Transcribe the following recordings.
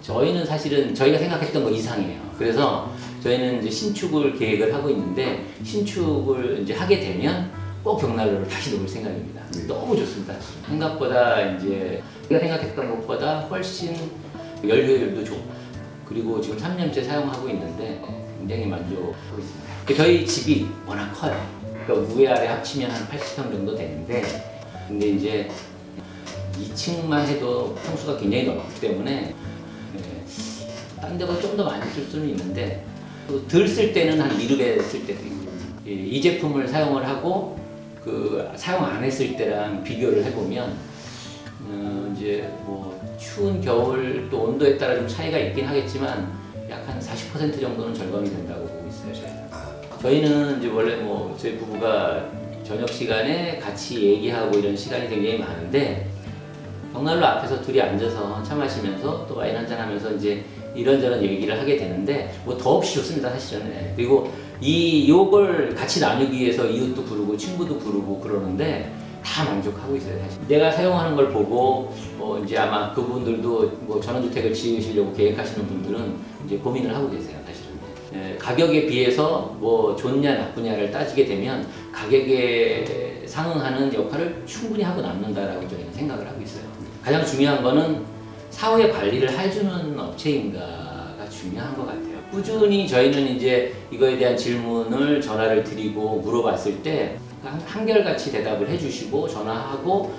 저희는 사실은 저희가 생각했던 거 이상이에요. 그래서 저희는 이제 신축을 계획을 하고 있는데 신축을 이제 하게 되면 꼭 벽난로를 다시 놓을 생각입니다. 너무 좋습니다. 생각보다 이제 우리가 생각했던 것보다 훨씬 열 효율도 좋고 그리고 지금 3년째 사용하고 있는데 굉장히 만족하고 있습니다. 저희 집이 워낙 커요. 그러니까 위에 아래 합치면 한 80평 정도 되는데 근데 이제 2층만 해도 평수가 굉장히 넓기 때문에 딴 데보다 좀 더 많이 쓸 수는 있는데 덜 쓸 때는 한 1배 쓸 때도 있고 이 제품을 사용을 하고 그 사용 안 했을 때랑 비교를 해보면 이제 뭐 추운 겨울 또 온도에 따라 좀 차이가 있긴 하겠지만 약 한 40% 정도는 절감이 된다고 보고 있어요. 저희는 이제 원래 뭐 저희 부부가 저녁 시간에 같이 얘기하고 이런 시간이 굉장히 많은데 벽난로 앞에서 둘이 앉아서 차 마시면서 또 와인 한잔 하면서 이제 이런저런 얘기를 하게 되는데 뭐 더없이 좋습니다 사실은. 네. 그리고 요걸 같이 나누기 위해서 이웃도 부르고 친구도 부르고 그러는데 다 만족하고 있어요 사실. 내가 사용하는 걸 보고 이제 아마 그분들도 뭐 전원주택을 지으시려고 계획하시는 분들은 이제 고민을 하고 계세요 사실은. 네. 가격에 비해서 뭐 좋냐 나쁘냐를 따지게 되면 가격에 상응하는 역할을 충분히 하고 남는다라고 저희는 생각을 하고 있어요. 가장 중요한 거는 사후에 관리를 해주는 업체인가가 중요한 것 같아요. 꾸준히 저희는 이제 이거에 대한 질문을 전화를 드리고 물어봤을 때 한결같이 대답을 해주시고 전화하고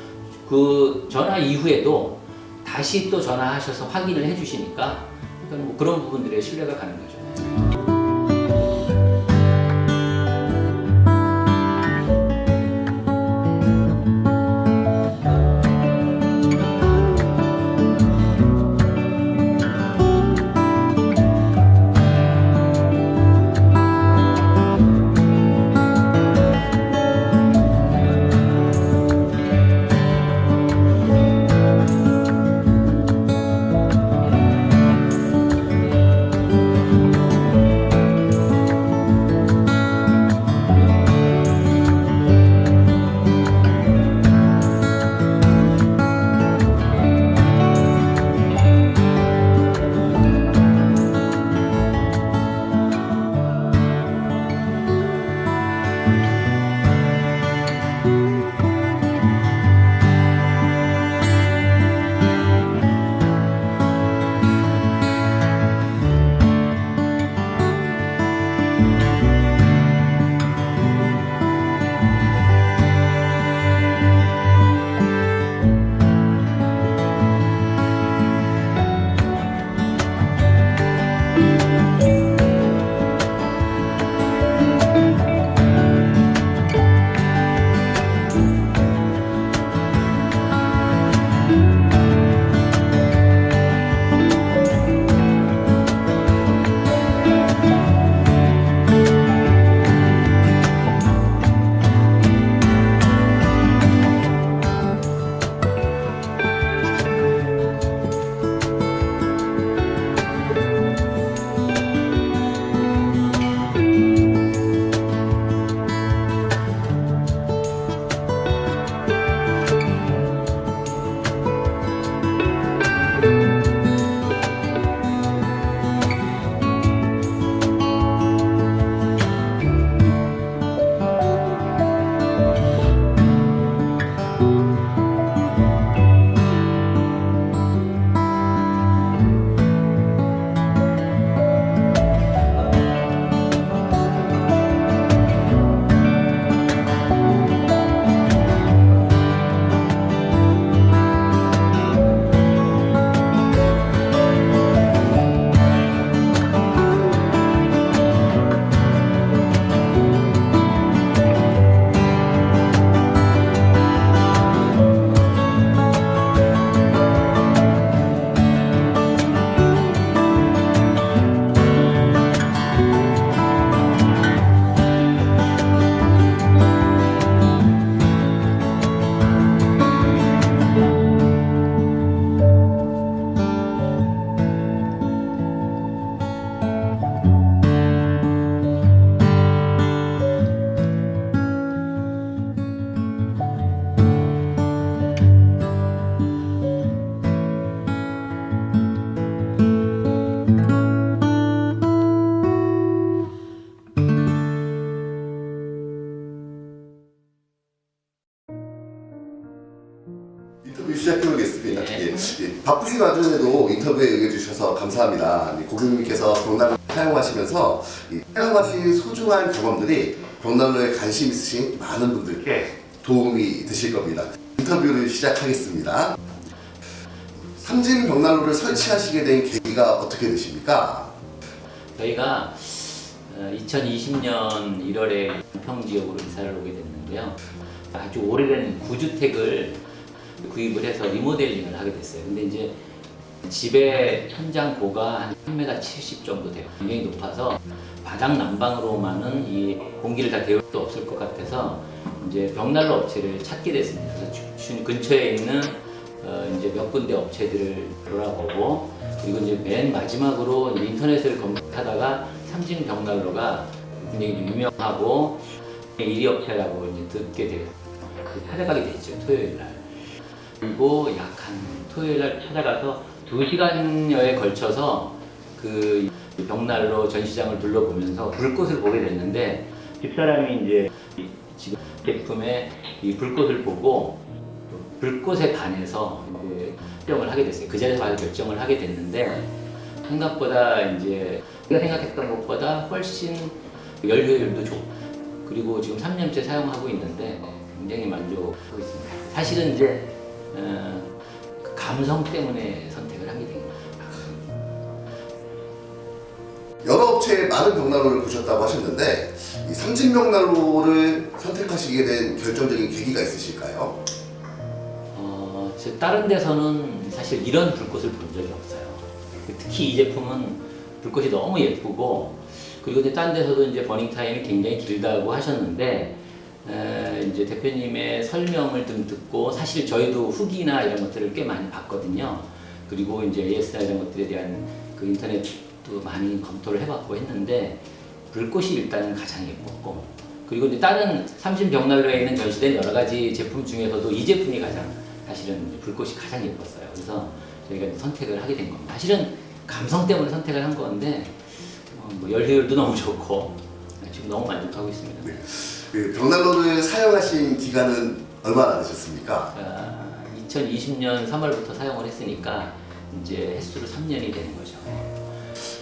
그 전화 이후에도 다시 또 전화하셔서 확인을 해주시니까 그러니까 뭐 그런 부분들에 신뢰가 가는 거죠. 바쁘신 와중에도 인터뷰에 응해주셔서 감사합니다. 고객님께서 벽난로 사용하시면서 사용하신 소중한 경험들이 벽난로에 관심 있으신 많은 분들께 도움이 되실 겁니다. 인터뷰를 시작하겠습니다. 삼진 벽난로를 설치하시게 된 계기가 어떻게 되십니까? 저희가 2020년 1월에 평지역으로 이사를 오게 됐는데요. 아주 오래된 구주택을 구입을 해서 리모델링을 하게 됐어요. 근데 이제 집의 천장 고가 한 3m 70 정도 돼요. 굉장히 높아서 바닥 난방으로만은 이 공기를 다 데울 수 없을 것 같아서 이제 벽난로 업체를 찾게 됐습니다. 그래서 근처에 있는 이제 몇 군데 업체들을 돌아보고, 그리고 이제 맨 마지막으로 이제 인터넷을 검색하다가 삼진 벽난로가 굉장히 유명하고 1위 업체라고 이제 듣게 되고 찾아가게 됐죠. 토요일 날. 그리고 약 한 토요일 날 찾아가서 2시간여에 걸쳐서 그 벽난로 전시장을 둘러보면서 불꽃을 보게 됐는데, 집사람이 이제 지금 제품의 이 불꽃을 보고 불꽃에 반해서 이제 결정을 하게 됐어요. 그 자리에서 바로 결정을 하게 됐는데, 생각보다 이제 제가 생각했던 것보다 훨씬 열 효율도 좋고, 그리고 지금 3년째 사용하고 있는데 굉장히 만족하고 있습니다. 사실은 이제 그 감성 때문에 선택을 하게 된 겁니다. 여러 업체의 많은 벽난로를 보셨다고 하셨는데 이 삼진 벽난로를 선택하시게 된 결정적인 계기가 있으실까요? 다른 데서는 사실 이런 불꽃을 본 적이 없어요. 특히 이 제품은 불꽃이 너무 예쁘고, 그리고 이제 다른 데서도 이제 버닝 타임이 굉장히 길다고 하셨는데, 이제 대표님의 설명을 좀 듣고, 사실 저희도 후기나 이런 것들을 꽤 많이 봤거든요. 그리고 이제 AS나 이런 것들에 대한 그 인터넷도 많이 검토를 해봤고 했는데, 불꽃이 일단은 가장 예뻤고, 그리고 이제 다른 삼진 벽난로에 있는 전시된 여러 가지 제품 중에서도 이 제품이 가장 사실은 불꽃이 가장 예뻤어요. 그래서 저희가 이제 선택을 하게 된 겁니다. 사실은 감성 때문에 선택을 한 건데, 열 효율도 너무 좋고 지금 너무 만족하고 있습니다. 네. 그 벽난로를 사용하신 기간은 얼마나 되셨습니까? 2020년 3월부터 사용을 했으니까 이제 횟수로 3년이 되는 거죠.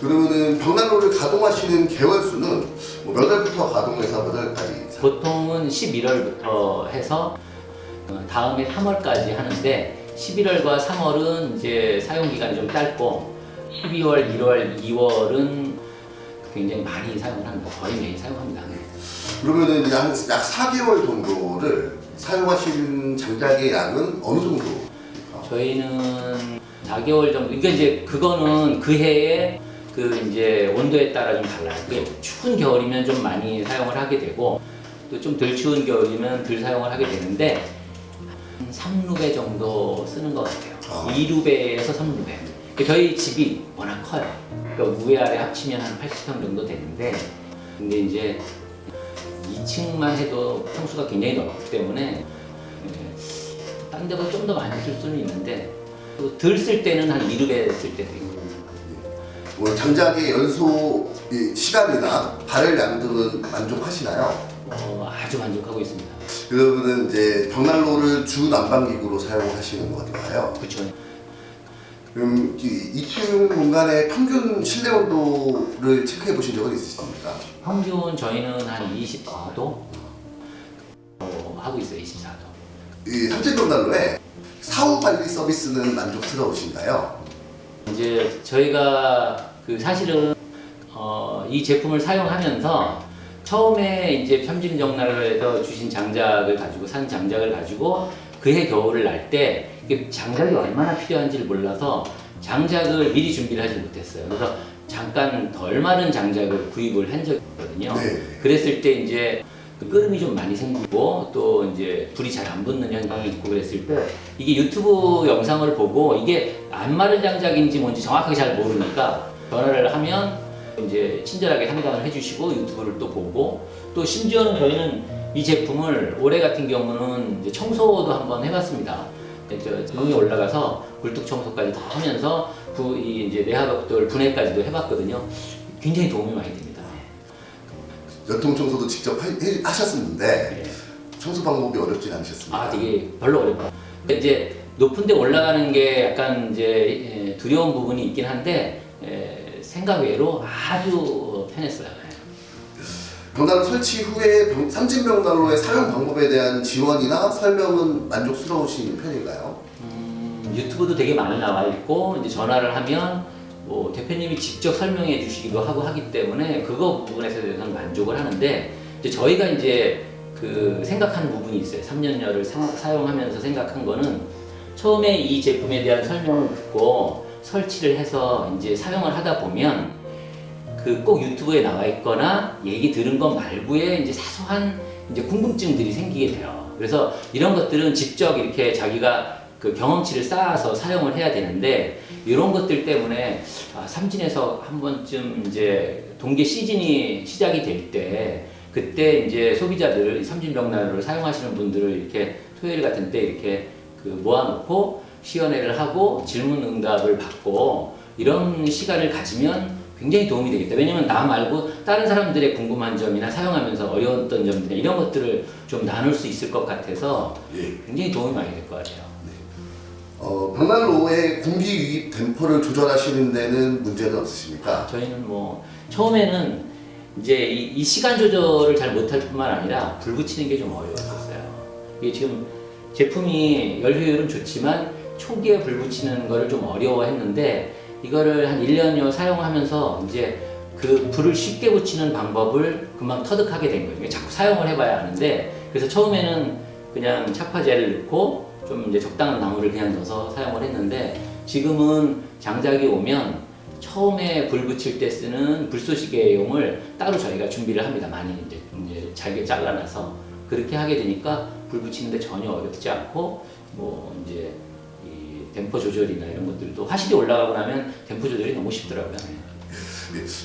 그러면은 벽난로를 가동하시는 개월 수는 몇 월부터 가동해서 몇 월까지? 보통은 11월부터 해서 다음에 3월까지 하는데, 11월과 3월은 이제 사용 기간이 좀 짧고 12월, 1월, 2월은 굉장히 많이 사용을 합니다. 거의 매일 사용합니다. 그러면은 이제 약 4개월 정도를 사용하시는 장작의 양은 어느 정도? 저희는 4개월 정도. 그러니까 이제 그거는 그 해에 그 이제 온도에 따라 좀 달라요. 그게 추운 겨울이면 좀 많이 사용을 하게 되고, 또 좀 덜 추운 겨울이면 덜 사용을 하게 되는데, 한 3루베 정도 쓰는 것 같아요. 2루베에서 3루베. 저희 집이 워낙 커요. 그러니까 위에 아래 합치면 한 80평 정도 되는데, 근데 이제 2층만 해도 평수가 굉장히 넓기 때문에 딴 데보다 좀 더 많이 쓸 수는 있는데, 또 덜 쓸 때는 한 2루베 쓸 때도 있고. 장작의 연소 시간이나 발열 양 등은 만족하시나요? 아주 만족하고 있습니다. 그러면은 이제 벽난로를 주 난방기구로 사용하시는 건가요? 그렇죠. 그럼 2층 공간의 평균 실내 온도를 체크해 보신 적은 있으십니까? 평균 저희는 한 24도 하고 있어요. 24도. 이 삼진 벽난로의 사후 관리 서비스는 만족스러우신가요? 이제 저희가 그 사실은 이 제품을 사용하면서 처음에 이제 삼진 벽난로에서 주신 장작을 가지고 산 장작을 가지고 그해 겨울을 날 때 이게 장작이 얼마나 필요한지를 몰라서 장작을 미리 준비를 하지 못했어요. 그래서 잠깐 덜 마른 장작을 구입을 한 적이 있거든요. 네. 그랬을 때 이제 그 끓음이 좀 많이 생기고 또 이제 불이 잘 안 붙는 현상이 있고 그랬을 때, 이게 유튜브 영상을 보고 이게 안 마른 장작인지 뭔지 정확하게 잘 모르니까 전화를 하면 이제 친절하게 상담을 해주시고 유튜브를 또 보고, 또 심지어는 저희는 이 제품을 올해 같은 경우는 이제 청소도 한번 해봤습니다. 등이 올라가서 굴뚝 청소까지 다 하면서 이제 내화벽돌 분해까지도 해봤거든요. 굉장히 도움이 많이 됩니다. 연통 청소도 직접 하셨었는데 네. 청소 방법이 어렵진 않으셨습니까? 되게 별로 어렵다. 이제 높은 데 올라가는 게 약간 이제 두려운 부분이 있긴 한데 생각 외로 아주 편했어요. 벽난로 설치 후에 삼진벽난로의 사용 방법에 대한 지원이나 설명은 만족스러우신 편인가요? 유튜브도 되게 많이 나와 있고 이제 전화를 하면 뭐 대표님이 직접 설명해 주시기도 하고 하기 때문에 그거 부분에서 대해서는 만족을 하는데 이제 저희가 이제 그 생각하는 부분이 있어요. 3년여를 사용하면서 생각한 거는 처음에 이 제품에 대한 설명을 듣고 설치를 해서 이제 사용을 하다 보면 그 꼭 유튜브에 나와 있거나 얘기 들은 것 말고의 이제 사소한 이제 궁금증들이 생기게 돼요. 그래서 이런 것들은 직접 이렇게 자기가 그 경험치를 쌓아서 사용을 해야 되는데 이런 것들 때문에 삼진에서 한 번쯤 이제 동계 시즌이 시작이 될 때 그때 이제 소비자들 삼진벽난로를 사용하시는 분들을 이렇게 토요일 같은 때 이렇게 그 모아놓고 시연회를 하고 질문 응답을 받고 이런 시간을 가지면 굉장히 도움이 되겠다. 왜냐면 나 말고 다른 사람들의 궁금한 점이나 사용하면서 어려웠던 점들이나 이런 것들을 좀 나눌 수 있을 것 같아서 굉장히 도움이 많이 될 것 같아요. 벽난로의 공기 유입 댐퍼를 조절하시는 데는 문제는 없으십니까? 저희는 뭐 처음에는 이제 이 시간 조절을 잘 못할 뿐만 아니라 불 붙이는 게 좀 어려웠었어요. 이게 지금 제품이 열 효율은 좋지만 초기에 불 붙이는 거를 좀 어려워했는데 이거를 한 1년여 사용하면서 이제 그 불을 쉽게 붙이는 방법을 금방 터득하게 된 거예요. 자꾸 사용을 해봐야 하는데 그래서 처음에는 그냥 차파제를 넣고 좀 이제 적당한 나무를 그냥 넣어서 사용을 했는데 지금은 장작이 오면 처음에 불 붙일 때 쓰는 불쏘시개용을 따로 저희가 준비를 합니다. 많이 이제 잘게 잘라놔서 그렇게 하게 되니까 불 붙이는데 전혀 어렵지 않고 뭐 이제 이 댐퍼 조절이나 이런 것들도 화실이 올라가고 나면 댐퍼 조절이 너무 쉽더라고요.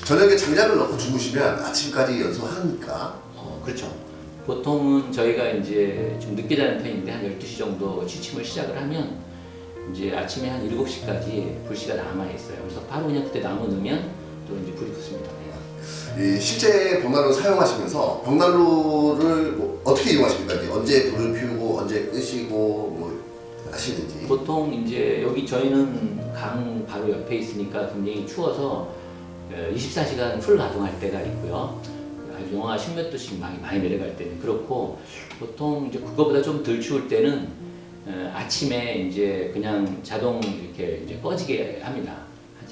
저녁에 장작을 넣고 주무시면 아침까지 연소하니까. 그렇죠. 보통은 저희가 이제 좀 늦게 자는 편인데 한 12시 정도 취침을 시작을 하면 이제 아침에 한 7시까지 불씨가 남아있어요. 그래서 바로 그냥 그때 나무 넣으면 또 이제 불이 붙습니다. 실제 벽난로 사용하시면서 벽난로를 뭐 어떻게 이용하십니까? 이제 언제 불을 피우고 언제 끄시고 뭐 하시는지. 보통 이제 여기 저희는 강 바로 옆에 있으니까 굉장히 추워서 24시간 풀 가동할 때가 있고요. 영하 10몇 도씩 많이 내려갈 때는 그렇고 보통 이제 그거보다 좀 덜 추울 때는 아침에 이제 그냥 자동 이렇게 이제 꺼지게 합니다.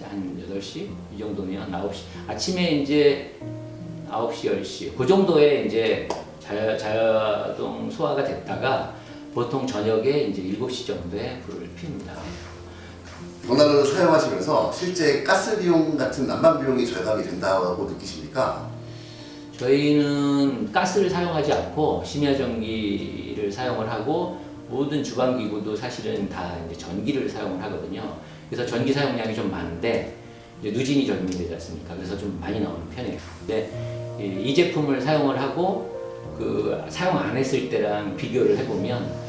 한 8시 이 정도면 9시 아침에 이제 9시 10시 그 정도에 이제 자동 소화가 됐다가 보통 저녁에 이제 7시 정도에 불을 피웁니다. 벽난로를 사용하시면서 실제 가스 비용 같은 난방 비용이 절감이 된다고 느끼십니까? 저희는 가스를 사용하지 않고 심야 전기를 사용을 하고 모든 주방 기구도 사실은 다 이제 전기를 사용을 하거든요. 그래서 전기 사용량이 좀 많은데 이제 누진이 적용이 되지 않습니까? 그래서 좀 많이 나오는 편이에요. 근데 이 제품을 사용을 하고 그 사용 안 했을 때랑 비교를 해보면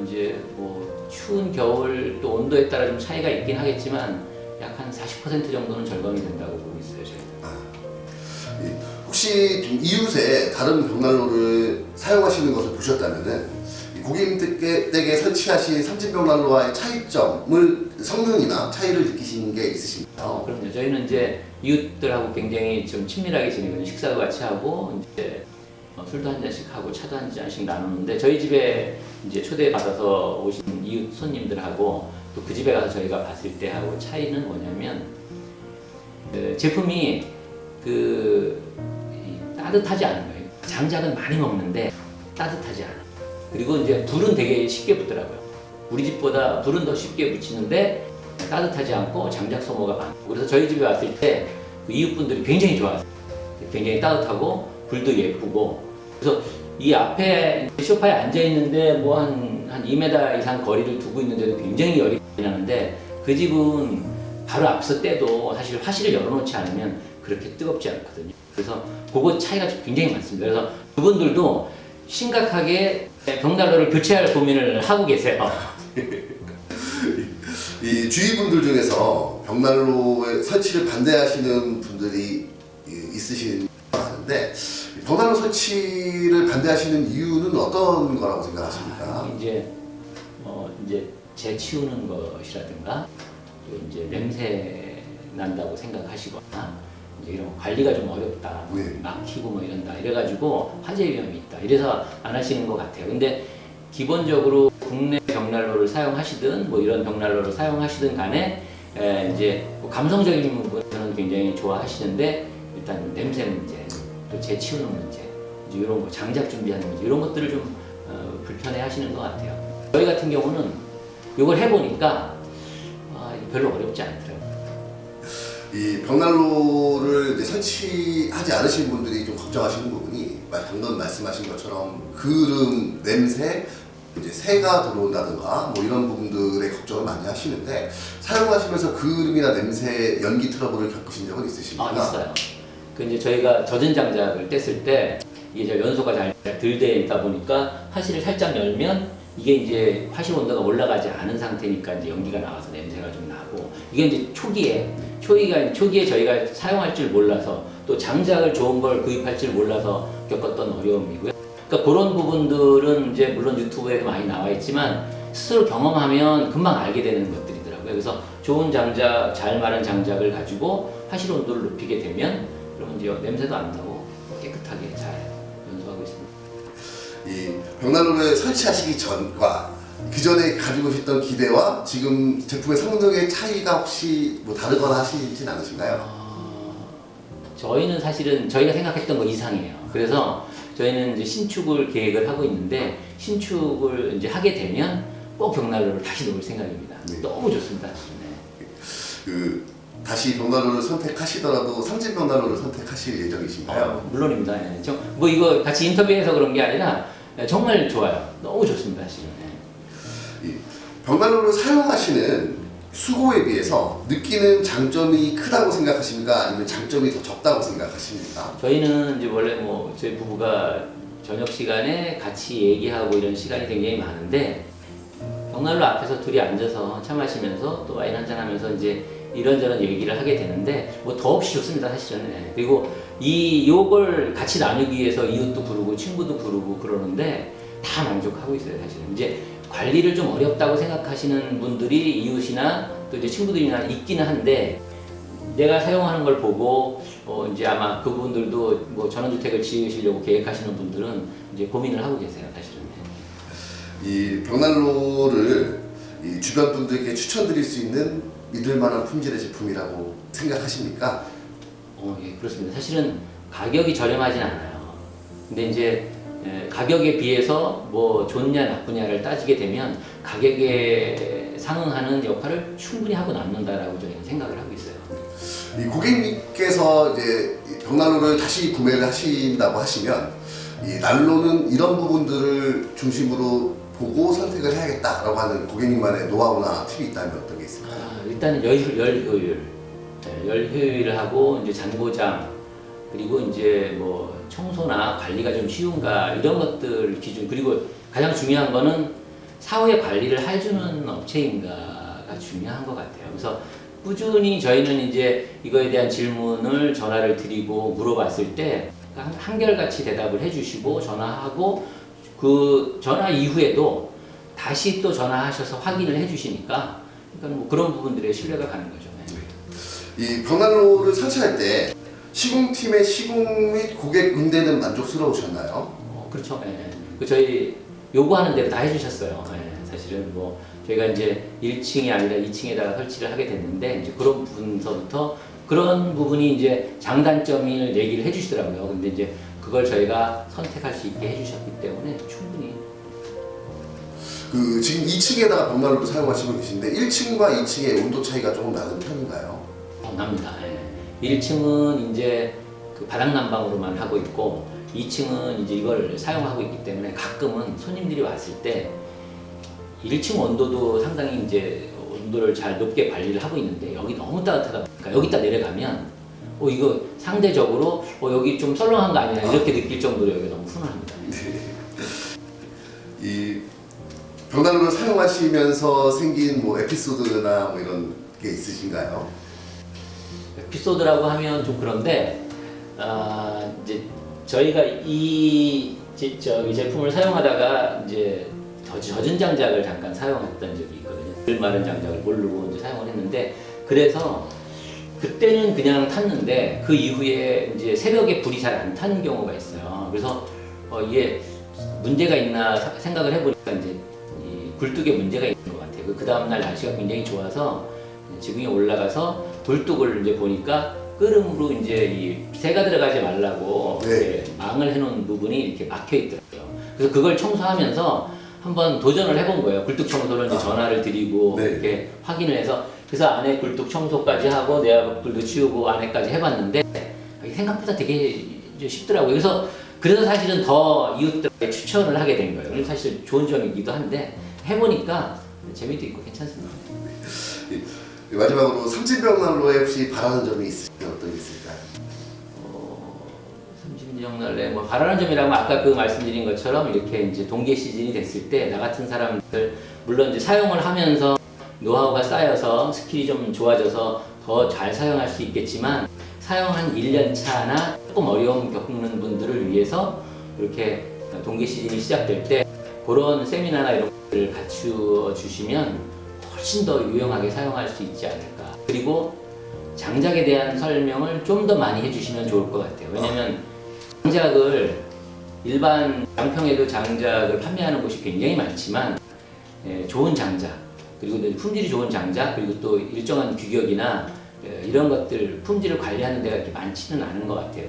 이제 뭐 추운 겨울 또 온도에 따라 좀 차이가 있긴 하겠지만 약 한 40% 정도는 절감이 된다고 보고 있어요. 저희가. 혹시 좀 이웃에 다른 벽난로를 사용하시는 것을 보셨다면은 고객님들께 설치하신 삼진벽난로와의 차이점을 성능이나 차이를 느끼신 게 있으십니까? 그럼요. 저희는 이제 이웃들하고 굉장히 좀 친밀하게 지내거든요. 식사도 같이 하고 이제 술도 한 잔씩 하고 차도 한 잔씩 나누는데 저희 집에 이제 초대받아서 오신 이웃 손님들하고 또 그 집에 가서 저희가 봤을 때 하고 차이는 뭐냐면 제품이 따뜻하지 않은 거예요. 장작은 많이 먹는데 따뜻하지 않아요. 그리고 이제 불은 되게 쉽게 붙더라고요. 우리 집보다 불은 더 쉽게 붙이는데 따뜻하지 않고 장작 소모가 많고 그래서 저희 집에 왔을 때 그 이웃분들이 굉장히 좋아했어요. 굉장히 따뜻하고 불도 예쁘고 그래서 이 앞에 소파에 앉아 있는데 뭐 한 2m 이상 거리를 두고 있는데도 굉장히 열이 나는데 그 집은 바로 앞서 때도 사실 화실을 열어놓지 않으면 그렇게 뜨겁지 않거든요. 그래서 그거 차이가 굉장히 많습니다. 그래서 그분들도 심각하게 벽난로를 교체할 고민을 하고 계세요. 이 주위분들 중에서 벽난로의 설치를 반대하시는 분들이 있으신 것 같은데 벽난로 설치를 반대하시는 이유는 어떤 거라고 생각하십니까? 이제 이제 재치우는 것이라든가 또 이제 냄새 난다고 생각하시거나 이제 이런 관리가 좀 어렵다, 네. 막히고 뭐 이런다 이래가지고 화재 위험이 있다 이래서 안 하시는 것 같아요. 근데 기본적으로 국내 벽난로를 사용하시든 뭐 이런 벽난로를 사용하시든 간에 이제 뭐 감성적인 부분은 굉장히 좋아하시는데 일단 냄새 문제, 또 재치우는 문제, 이제 이런 거 장작 준비하는 문제 이런 것들을 좀 불편해하시는 것 같아요. 저희 같은 경우는 이걸 해보니까 별로 어렵지 않더라고요. 이 벽난로를 이제 설치하지 않으신 분들이 좀 걱정하시는 부분이 방금 말씀하신 것처럼 그름, 냄새, 이제 새가 들어온다든가 뭐 이런 부분들의 걱정을 많이 하시는데 사용하시면서 그름이나 냄새, 연기 트러블을 겪으신 적은 있으십니까? 있어요. 그 이제 저희가 젖은 장작을 뗐을 때 이게 연소가 잘 덜 돼 있다 보니까 화실을 살짝 열면 이게 이제 화실 온도가 올라가지 않은 상태니까 이제 연기가 나와서 냄새가 좀 나고 이게 이제 초기에 저희가 사용할 줄 몰라서 또 장작을 좋은 걸 구입할 줄 몰라서 겪었던 어려움이고요. 그러니까 그런 부분들은 이제 물론 유튜브에도 많이 나와 있지만 스스로 경험하면 금방 알게 되는 것들이더라고요. 그래서 좋은 장작, 잘 마른 장작을 가지고 화실 온도를 높이게 되면 그러면 이제 냄새도 안 나고 깨끗하게 잘 연소하고 있습니다. 이 벽난로를 설치하시기 전과 그 전에 가지고 계셨던 기대와 지금 제품의 성능의 차이가 혹시 뭐 다르거나 하시진 않으신가요? 저희는 사실은 저희가 생각했던 거 이상이에요. 그래서 저희는 이제 신축을 계획을 하고 있는데 신축을 이제 하게 되면 꼭 벽난로를 다시 놓을 생각입니다. 네. 너무 좋습니다. 네. 다시 벽난로를 선택하시더라도 삼진 벽난로를 선택하실 예정이신가요? 물론입니다. 예. 뭐 이거 같이 인터뷰해서 그런 게 아니라 정말 좋아요. 너무 좋습니다, 사실은. 예. 이 벽난로를 사용하시는 수고에 비해서 느끼는 장점이 크다고 생각하십니까? 아니면 장점이 더 적다고 생각하십니까? 저희는 이제 원래 뭐 저희 부부가 저녁 시간에 같이 얘기하고 이런 시간이 굉장히 많은데 벽난로 앞에서 둘이 앉아서 차 마시면서 또 와인 한잔 하면서 이제 이런저런 얘기를 하게 되는데 뭐 더없이 좋습니다, 사실은. 예. 그리고 요걸 같이 나누기 위해서 이웃도 부르고 친구도 부르고 그러는데 다 만족하고 있어요, 사실은. 이제 관리를 좀 어렵다고 생각하시는 분들이 이웃이나 또 이제 친구들이나 있기는 한데 내가 사용하는 걸 보고 이제 아마 그분들도 뭐 전원주택을 지으시려고 계획하시는 분들은 이제 고민을 하고 계세요, 사실은. 이 벽난로를 이 주변 분들께 추천드릴 수 있는 믿을만한 품질의 제품이라고 생각하십니까? 예, 그렇습니다. 사실은 가격이 저렴하진 않아요. 근데 이제 가격에 비해서 뭐 좋냐 나쁘냐를 따지게 되면 가격에 상응하는 역할을 충분히 하고 남는다라고 저희는 생각을 하고 있어요. 이 고객님께서 이제 이 벽난로를 다시 구매를 하신다고 하시면 이 난로는 이런 부분들을 중심으로 보고 선택을 해야겠다라고 하는 고객님만의 노하우나 팁이 있다면 어떤 게 있을까요? 일단은 열 효율, 열 효율을 하고 이제 잔고장 그리고 이제 뭐 청소나 관리가 좀 쉬운가 이런 것들 기준 그리고 가장 중요한 거는 사후에 관리를 해주는 업체인가가 중요한 것 같아요. 그래서 꾸준히 저희는 이제 이거에 대한 질문을 전화를 드리고 물어봤을 때 한결같이 대답을 해주시고 전화하고 그 전화 이후에도 다시 또 전화하셔서 확인을 해주시니까 그러니까 뭐 그런 부분들에 신뢰가 가는 거죠. 이 벽난로를 설치할 때 시공팀의 시공 및 고객 응대는 만족스러우셨나요? 그렇죠. 예. 그 저희 요구하는 대로 다 해주셨어요. 예. 사실은 뭐 저희가 이제 1층이 아니라 2층에다가 설치를 하게 됐는데 이제 그런 부분서부터 그런 부분이 이제 장단점을 얘기를 해주시더라고요. 근데 이제 그걸 저희가 선택할 수 있게 해주셨기 때문에 충분히. 지금 2층에다가 벽난로를 사용하시고 계신데 1층과 2층의 온도 차이가 조금 나는 편인가요? 납니다. 예. 1층은 이제 그 바닥 난방으로만 하고 있고 2층은 이제 이걸 사용하고 있기 때문에 가끔은 손님들이 왔을 때 1층 온도도 상당히 이제 온도를 잘 높게 관리를 하고 있는데 여기 너무 따뜻하다 보니까 여기다 내려가면 이거 상대적으로 여기 좀 썰렁한 거 아니야 이렇게 느낄 정도로 여기 너무 훈훈합니다. 이 벽난로를 사용하시면서 생긴 뭐 에피소드나 뭐 이런 게 있으신가요? 에피소드라고 하면 좀 그런데 이제 저희가 이 제품을 사용하다가 이제 젖은 장작을 잠깐 사용했던 적이 있거든요. 물 마른 장작을 모르고 이제 사용을 했는데 그래서 그때는 그냥 탔는데 그 이후에 이제 새벽에 불이 잘 안 타는 경우가 있어요. 그래서 이게 문제가 있나 생각을 해보니까 이제 이 굴뚝에 문제가 있는 것 같아요. 그 다음날 날씨가 굉장히 좋아서 지붕에 올라가서 굴뚝을 이제 보니까 끓음으로 이제 이 새가 들어가지 말라고 네. 이렇게 망을 해놓은 부분이 이렇게 막혀 있더라고요. 그래서 그걸 청소하면서 한번 도전을 해본 거예요. 굴뚝 청소를 이제 전화를 드리고 네. 이렇게 확인을 해서 그래서 안에 굴뚝 청소까지 하고 내화벽불도 치우고 안에까지 해봤는데 생각보다 되게 쉽더라고요. 그래서 사실은 더 이웃들에게 추천을 하게 된 거예요. 사실 좋은 점이기도 한데 해보니까 재미도 있고 괜찮습니다. 마지막으로 삼진벽난로에 혹시 바라는 점이 있으시면 어떤 게 있을까요? 삼진벽난로에 뭐 바라는 점이라면 아까 그 말씀드린 것처럼 이렇게 이제 동계 시즌이 됐을 때 나 같은 사람들 물론 이제 사용을 하면서 노하우가 쌓여서 스킬이 좀 좋아져서 더 잘 사용할 수 있겠지만 사용 한 1년 차나 조금 어려움 겪는 분들을 위해서 이렇게 동계 시즌이 시작될 때 그런 세미나나 이런 것들을 갖추어 주시면 훨씬 더 유용하게 사용할 수 있지 않을까. 그리고 장작에 대한 설명을 좀 더 많이 해주시면 좋을 것 같아요. 왜냐면 장작을 일반 양평에도 장작을 판매하는 곳이 굉장히 많지만 좋은 장작 그리고 품질이 좋은 장작 그리고 또 일정한 규격이나 이런 것들 품질을 관리하는 데가 이렇게 많지는 않은 것 같아요.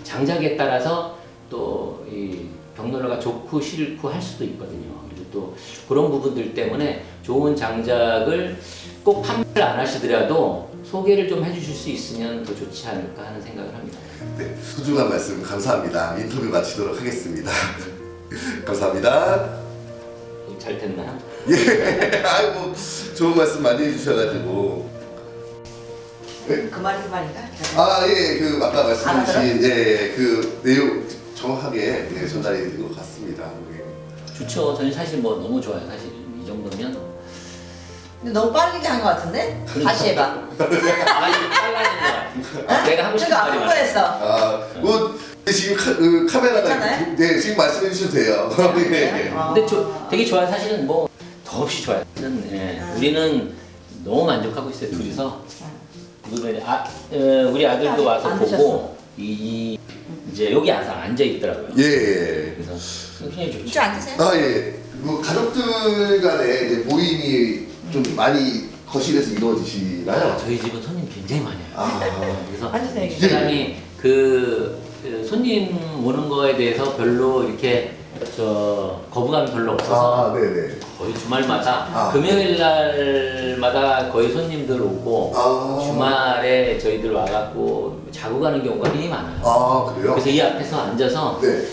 장작에 따라서 또 이 벽난로가 좋고 싫고 할 수도 있거든요. 그리고 또 그런 부분들 때문에 좋은 장작을 꼭 판매를 안 하시더라도 소개를 좀 해주실 수 있으면 더 좋지 않을까 하는 생각을 합니다. 네, 소중한 말씀 감사합니다. 인터뷰 마치도록 하겠습니다. 감사합니다. 잘 됐나요? 예, 아이고 좋은 말씀 많이 해주셔가지고. 그 말이 그 말인가? 아, 예, 그 아까 말씀하신 그 내용 정확하게 전달이 된 것 같습니다. 좋죠. 저는 사실 뭐 너무 좋아요. 사실 이 정도면 근데 너무 빨리 한 것 같은데? 다시 해봐. 많이 빨라진 것 같아요. 내가 하고 싶은 제가 말이 아픈 많아요. 거였어. 아, 뭐 지금 카메라가 괜찮아요? 네, 지금 말씀해 주셔도 돼요. 예. 근데 되게 좋아요. 사실은 뭐 더없이 좋아요. 우리는 너무 만족하고 있어요. 둘이서. 우리 아들도 와서 안 보고 이제 여기 와서 앉아 있더라고요. 예. 그래서 굉장히 좋죠. 이쪽 앉으세요. 아, 예. 뭐 가족들 간에 이제 모임이 좀 많이 거실에서 이루어지시나요? 저희 집은 손님 굉장히 많이 와요. 아, 그래서 앉으세요. 이 사람이 그 손님 오는 거에 대해서 별로 이렇게 거부감이 별로 없어서 아, 네네. 거의 주말마다 아. 금요일 날마다 거의 손님들 오고 아. 주말에 저희들 와갖고 자고 가는 경우가 굉장히 많아요. 아, 그래요? 그래서 이 앞에서 앉아서 네.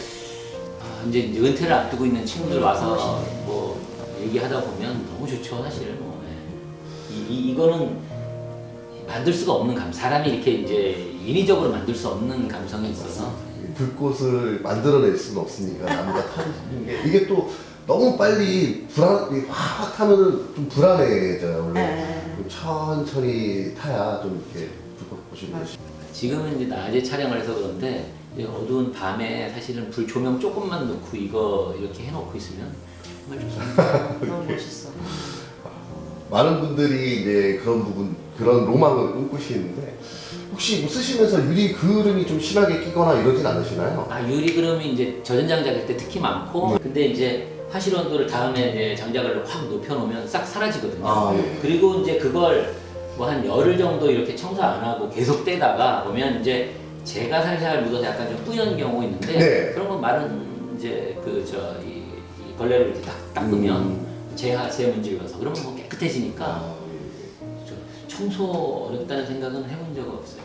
이제 은퇴를 앞두고 있는 친구들 와서 뭐 얘기하다 보면 너무 좋죠, 사실. 뭐. 이거는 만들 수가 없는 사람이 이렇게 이제 인위적으로 만들 수 없는 감성이 있어서. 불꽃을 만들어낼 수는 없으니까 나무가 타는 게 이게 또 너무 빨리 확 타면은 좀 불안해져요. 원래 네. 좀 천천히 타야 좀 이렇게 불꽃이 보시. 지금은 이제 낮에 촬영을 해서 그런데 이제 어두운 밤에 사실은 불 조명 조금만 넣고 이거 이렇게 해놓고 있으면 정말 좋습니다. 너무 멋있어. 많은 분들이 이제 그런 로망을 꿈꾸시는데 혹시 뭐 쓰시면서 유리 그을음이 좀 심하게 끼거나 이러진 않으시나요? 유리 그름이 이제 젖은 장작일 때 특히 많고 네. 근데 이제 화실 온도를 다음에 이제 장작을 확 높여놓으면 싹 사라지거든요. 아, 예. 그리고 이제 그걸 뭐 한 열흘 정도 이렇게 청소 안 하고 계속 떼다가 보면 이제 재가 살살 묻어서 약간 좀 뿌연 경우 있는데 네. 그런 건 마른 이제 이 걸레로 이렇게 딱 닦으면 재 문질러서 그러면 뭐 깨끗해지니까 아, 청소 어렵다는 생각은 해본 적 없어요.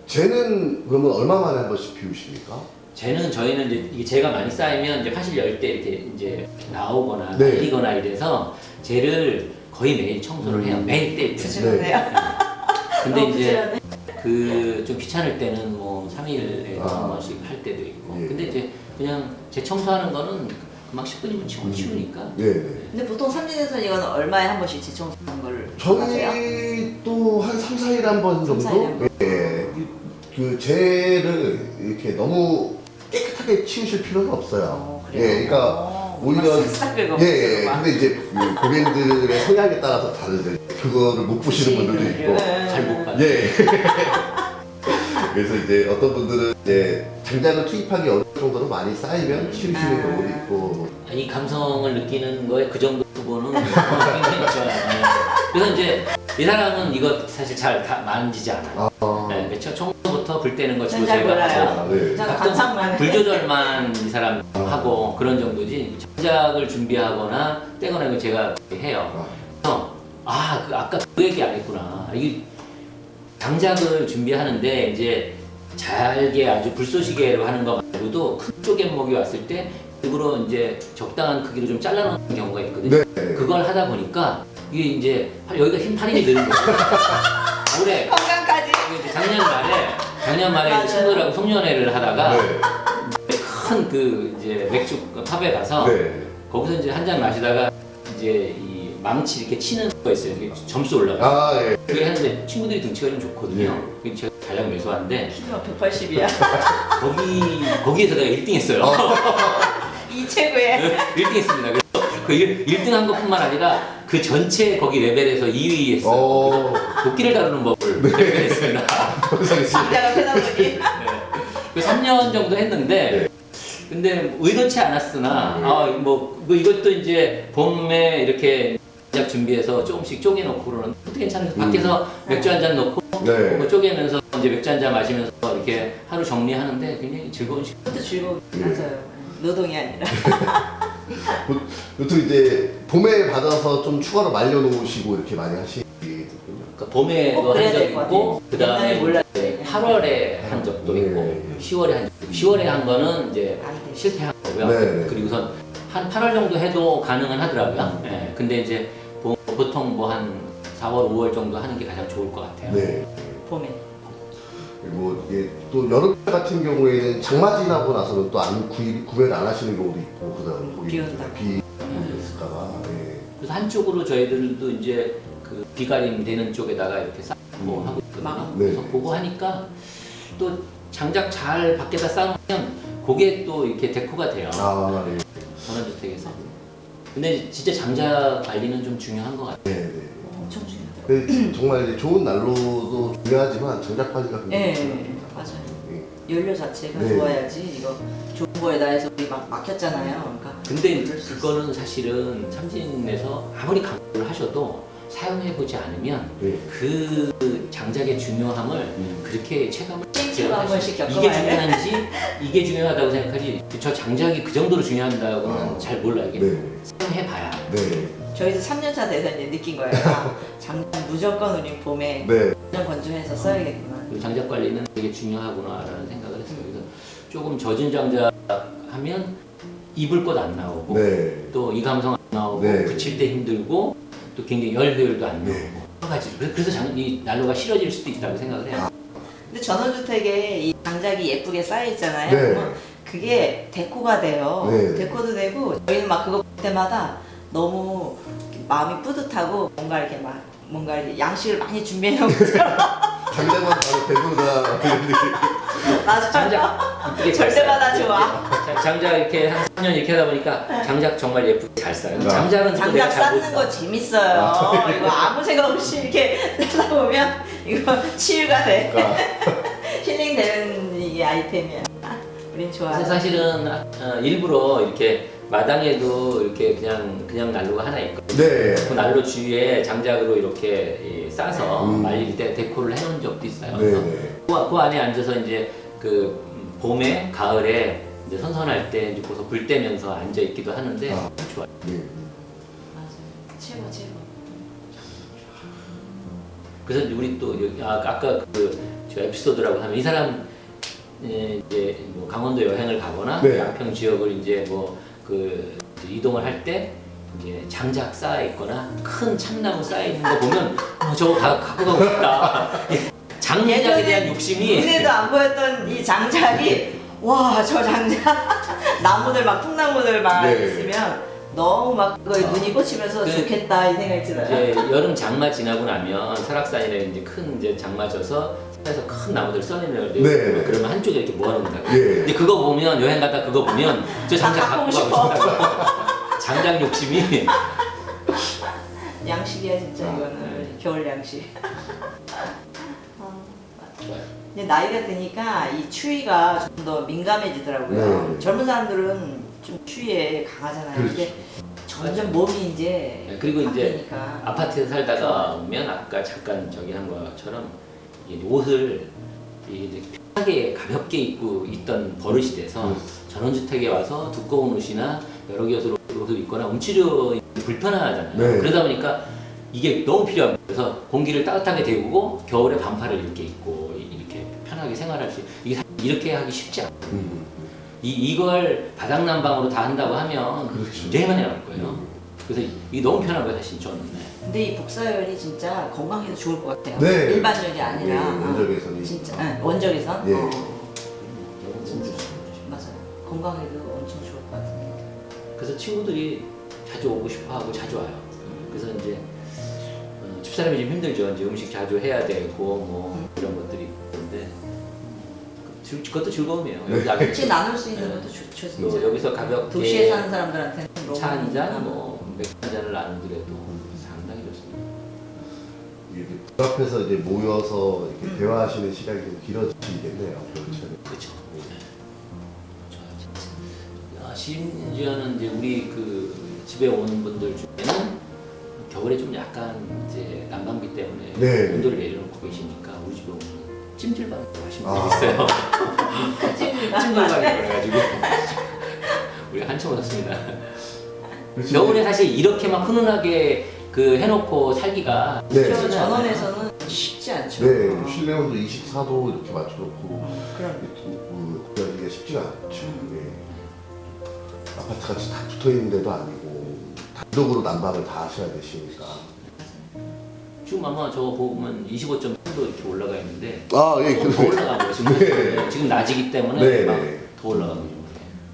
쟤는 그러면 얼마 만에 한 번씩 비우십니까? 저희는 이제 이게 재가 많이 쌓이면 이제 화실 열 때 이렇게 이제 나오거나 네. 말리거나 이래서 재를 거의 매일 청소를 해요. 매일 뗄 때. 부지런해요. 근데 이제 그 좀 귀찮을 때는 뭐 3일에 한 번씩 할 때도 있고. 예. 근데 이제 그냥 재 청소하는 거는 금방 10분이면 치우니까. 네. 근데 보통 삼진에서는 이건 얼마에 한 번씩 재청소하는 걸 하세요? 저희도 한 3, 4일에 한 번 정도? 3, 4일에 한 번? 예. 그 재를 이렇게 너무 깨끗하게 치우실 필요는 없어요. 그래요? 예, 그러니까 오히려 싹싹을 예, 거기서 막. 근데 이제 그 고객들의 성향에 따라서 다르죠. 그거를 못 보시는 분들도 있고. 잘 못 봐요. 예. 그래서 이제 어떤 분들은 이제 장작을 투입하기 어려울 정도로 많이 쌓이면 치우시는 경우도 있고. 이 감성을 느끼는 거에 그 정도 부분은 굉장히 좋아요. 네. 그래서 이제 이 사람은 이거 사실 잘 다 만지지 않아요. 네, 그렇죠. 청소부터 불 때는 거 주로 잘 제가 몰라요. 하고 네. 저 가끔 감상만 불 조절만 이 사람 하고 그런 정도지 장작을 준비하거나 떼거나 이거 제가 해요. 그래서 그 아까 그 얘기 안 했구나. 이게 장작을 준비하는데 이제 잘게 아주 불쏘시개로 하는 거 말고도 큰 쪼개목이 왔을 때 일부러 이제 적당한 크기로 좀 잘라놓는 경우가 있거든요. 네. 그걸 하다 보니까 이게 이제 여기가 힘8인이 되는 거예요. 올해 건강까지. 이게 이제 작년 말에 맞아요. 친구들하고 송년회를 하다가 네. 큰 그 이제 맥주 팝에 가서 네. 거기서 이제 한 잔 마시다가 이제 이 망치 이렇게 치는 거 있어요. 이게 점수 올라가. 아, 예. 그게 하는데 친구들이 등치가 좀 좋거든요. 그게 제가 가장 왜소한데 키가 180이야. 거기에서 내가 1등 했어요. 이 최고의. 1등 했습니다. 그래서 그 1등 한 것뿐만 아니라 그 전체 거기 레벨에서 2위 했어요. 오. 그래서 도끼를 다루는 법을 배웠습니다. 장자가 펴다 보니. 네. 그 3년 정도 했는데 근데 의도치 않았으나 뭐 이것도 이제 봄에 이렇게 장작 준비해서 조금씩 쪼개놓고 그러는 것도 괜찮아요. 밖에서 맥주 한 잔 놓고 네. 뭐 쪼개면서 이제 맥주 한 잔 마시면서 이렇게 하루 정리하는데 굉장히 즐거운 시간. 그것도 즐거워. 맞아요. 노동이 아니라. 보통 이제 봄에 받아서 좀 추가로 말려놓으시고 이렇게 많이 하시거든요. 그러니까 봄에도 꼭 그래야 한 적 될것 있고 그 다음에 옛날에 몰랐어요. 8월에 한 적도 있고 네. 10월에 한 적 있고 10월에 한 거는 이제 안 돼. 실패한 거고요. 네. 그리고선 한 8월 정도 해도 가능은 하더라고요. 예, 근데 이제 보통 뭐 한 4월, 5월 정도 하는 게 가장 좋을 것 같아요. 네. 봄에. 그리고 이게 또 여름 같은 경우에는 장마 지나고 나서는 또 안 구매를 안 하시는 경우도 있고 그다음 비 온다. 비 있을까봐. 예. 그래서 한쪽으로 저희들도 이제 그 비가림 되는 쪽에다가 이렇게 쌓고 하고 있거든요. 네. 그래서 그거 하니까 또 장작 잘 밖에다 쌓으면 그게 또 이렇게 데코가 돼요. 아, 예. 전원주택에서. 근데 진짜 장작 관리는 좀 중요한 것 같아요. 네, 네. 엄청 중요하다. 그 정말 이제 좋은 난로도 중요하지만 장작 관리가 굉장히 예, 중요합니다. 맞아요. 예. 연료 자체가 네. 좋아야지 이거 좋은 거에다 해서 우리 막 막혔잖아요. 그러니까 근데 그거는 사실은 삼진에서 아무리 강조를 하셔도 사용해보지 않으면 네. 그 장작의 중요함을 그렇게 체감을 땡큐로 한 번씩 이게 겪어봐야 돼. 중요한지 이게 중요하다고 생각하지 저 장작이 그 정도로 중요한다고는 잘 몰라요. 이게 네. 사용해봐야. 네. 저희도 3년차 돼서 이제 느낀 거예요. 아, 장난 무조건 우리 봄에 네. 완전 건조해서 써야겠구만. 그리고 장작 관리는 되게 중요하구나라는 생각을 했어요. 그래서 조금 젖은 장작 하면 입을 것 안 나오고 네. 또 이 감성 안 나오고 네. 붙일 때 힘들고 또 굉장히 열 효율도 안 나오고 네. 여러 가지. 그래서 이 난로가 싫어질 수도 있다고 생각을 해요. 근데 전원주택에 이 장작이 예쁘게 쌓여 있잖아요. 네. 그러면 그게 데코가 돼요. 네. 데코도 되고 저희는 막 그거 볼 때마다 너무 마음이 뿌듯하고 뭔가 이렇게 막 뭔가 이렇게 양식을 많이 준비해 놓은 것처럼 장작만 바로 배부르다 이런 느낌. 나도 장작 이쁘게 잘 절대마다 써요. 좋아. 장작 이렇게 한 3년 이렇게 하다 보니까 장작 정말 예쁘게 잘 써요. 아. 장작은 또 내가 장작 잘 못 쌓는 써. 거 재밌어요. 이거 아무 생각 없이 이렇게 쓰다 보면 이거 치유가 돼. 그러니까 힐링되는 이 아이템이야. 우린 좋아요. 그래서 사실은 일부러 이렇게 마당에도 이렇게 그냥 난로가 하나 있거든요. 네. 그 난로 주위에 장작으로 이렇게 싸서 음. 말릴 때 데코를 해놓은 적도 있어요. 네. 그래서 네. 그 안에 앉아서 이제 그 봄에 가을에 이제 선선할 때 이제 거기서 불 떼면서 앉아 있기도 하는데 아. 좋아요. 네. 맞아요. 최고. 그래서 우리 또 아까 저 에피소드라고 하면 이 사람 이제 뭐 강원도 여행을 가거나 네. 양평 지역을 이제 뭐 그 이동을 할 때 이제 장작 쌓여 있거나 큰 참나무 쌓여 있는 거 보면 저거 갖고 가고 싶다. 장작에 대한 욕심이 눈에도 안 보였던 이 장작이 와 저 장작 나무들 막 통나무들 막 네. 있으면 너무 막 그거에 눈이 꽂히면서 그- 좋겠다 이 생각이 들어요. 이제 여름 장마 지나고 나면 설악산이나 이제 큰 이제 장마 져서 산에서 큰 나무들 써내려요. 네. 그러면 한쪽에 이렇게 모아놓는다. 예. 근데 그거 보면 여행 갔다 그거 보면 저 장작 갖고 갖고 가고 싶어. 싶다고. 장작 욕심이. 양식이야 진짜 아, 이거는 겨울 양식. 좋아요. 근데 나이가 드니까 이 추위가 좀 더 민감해지더라고요. 네. 젊은 사람들은 좀 추위에 강하잖아요. 그렇죠. 근데 점점 몸이 이제 네, 그리고 이제 바뀌니까. 아파트에 살다가 오면 아까 잠깐 저기 한 것처럼 이 옷을 이제 편하게 가볍게 입고 있던 버릇이 돼서 전원주택에 와서 두꺼운 옷이나 여러 개 옷을 입거나 움츠려 불편하잖아요. 네. 그러다 보니까 이게 너무 필요합니다. 그래서 공기를 따뜻하게 데우고 겨울에 반팔을 이렇게 입고 이렇게 편하게 생활할 수 이게 이렇게 하기 쉽지 않아요. 이걸 바닥난방으로 다 한다고 하면 그렇죠. 굉장히 많이 나올 거예요. 그래서 이게 너무 편한 거예요, 사실 저는. 네. 근데 이 복사열이 진짜 건강에도 좋을 것 같아요. 네. 일반적이 아니라 네, 원적외선이. 진짜 원적외선. 예. 진짜. 맞아요. 건강에도 엄청 좋을 것 같은데. 그래서 친구들이 자주 오고 싶어 하고 자주 와요. 그래서 이제 집사람이 좀 힘들죠. 이제 음식 자주 해야 되고 뭐 이런 것들이 있는데 그것도 즐거움이에요. 여기 같이 나눌 수 있는 네. 것도 좋죠. 또 진짜. 여기서 가볍게 도시에 사는 사람들한테는 너무 차 한 잔, 뭐 맥주 한 잔을 나누더라도 상당히 좋습니다. 이게 그 앞에서 이제 모여서 이렇게 대화하시는 시간이 좀 길어지겠네요. 겨울철에. 그렇죠. 네. 좋아요. 심지어는 이제 우리 그 집에 오는 분들 중에는 겨울에 좀 약간 이제 난방비 때문에 네. 온도를 내려놓고 계시니까 우리 집에 오면 찜질방 하시는 아. 분이 있어요. 찜질방. 찜질방이 그래가지고 우리 한참 얻었습니다. 그렇지. 겨울에 사실 이렇게 막 훈훈하게 그 해놓고 살기가 네. 저 쉽지는 않아요. 전원에서는 쉽지 않죠. 네, 실내 온도 24도 이렇게 맞춰놓고 그럼 구하기가 쉽지가 않죠. 네. 아파트 같이 다 붙어 있는데도 아니고 단독으로 난방을 다 하셔야 되시니까. 지금 아마 저거 보면 25.3도 이렇게 올라가 있는데 아, 예, 조금 더 올라가고 지금 네. 지금 낮이기 때문에 네, 막 네. 더 올라가고 있는 거예요.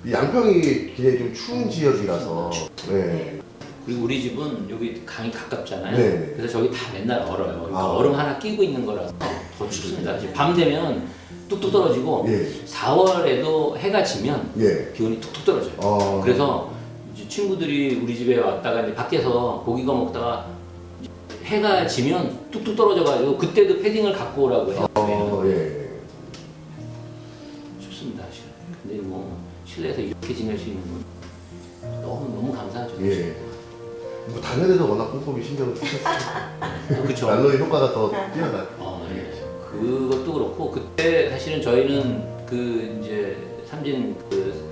이 양평이 굉장히 좀 추운 지역이라서. 네. 그리고 우리 집은 여기 강이 가깝잖아요. 네. 그래서 저기 다 맨날 얼어요. 그러니까 아. 얼음 하나 끼고 있는 거라서 더 춥습니다. 지금 밤 되면 뚝뚝 떨어지고 예. 4월에도 해가 지면 예. 기온이 툭툭 떨어져요. 아. 그래서 이제 친구들이 우리 집에 왔다가 이제 밖에서 고기 구워 먹다가 이제 해가 지면 뚝뚝 떨어져가지고 그때도 패딩을 갖고 오라고 해요. 예. 춥습니다. 실은. 근데 뭐 실내에서 이렇게 지낼 수 있는 건 너무 감사하죠. 예. 뭐 당연히도 워낙 꼼꼼히 신경을 쓰셨어요. 그렇죠. 난로의 효과가 더 뛰어나요. 예. 그것도 그렇고 그때 사실은 저희는 그 이제 삼진 그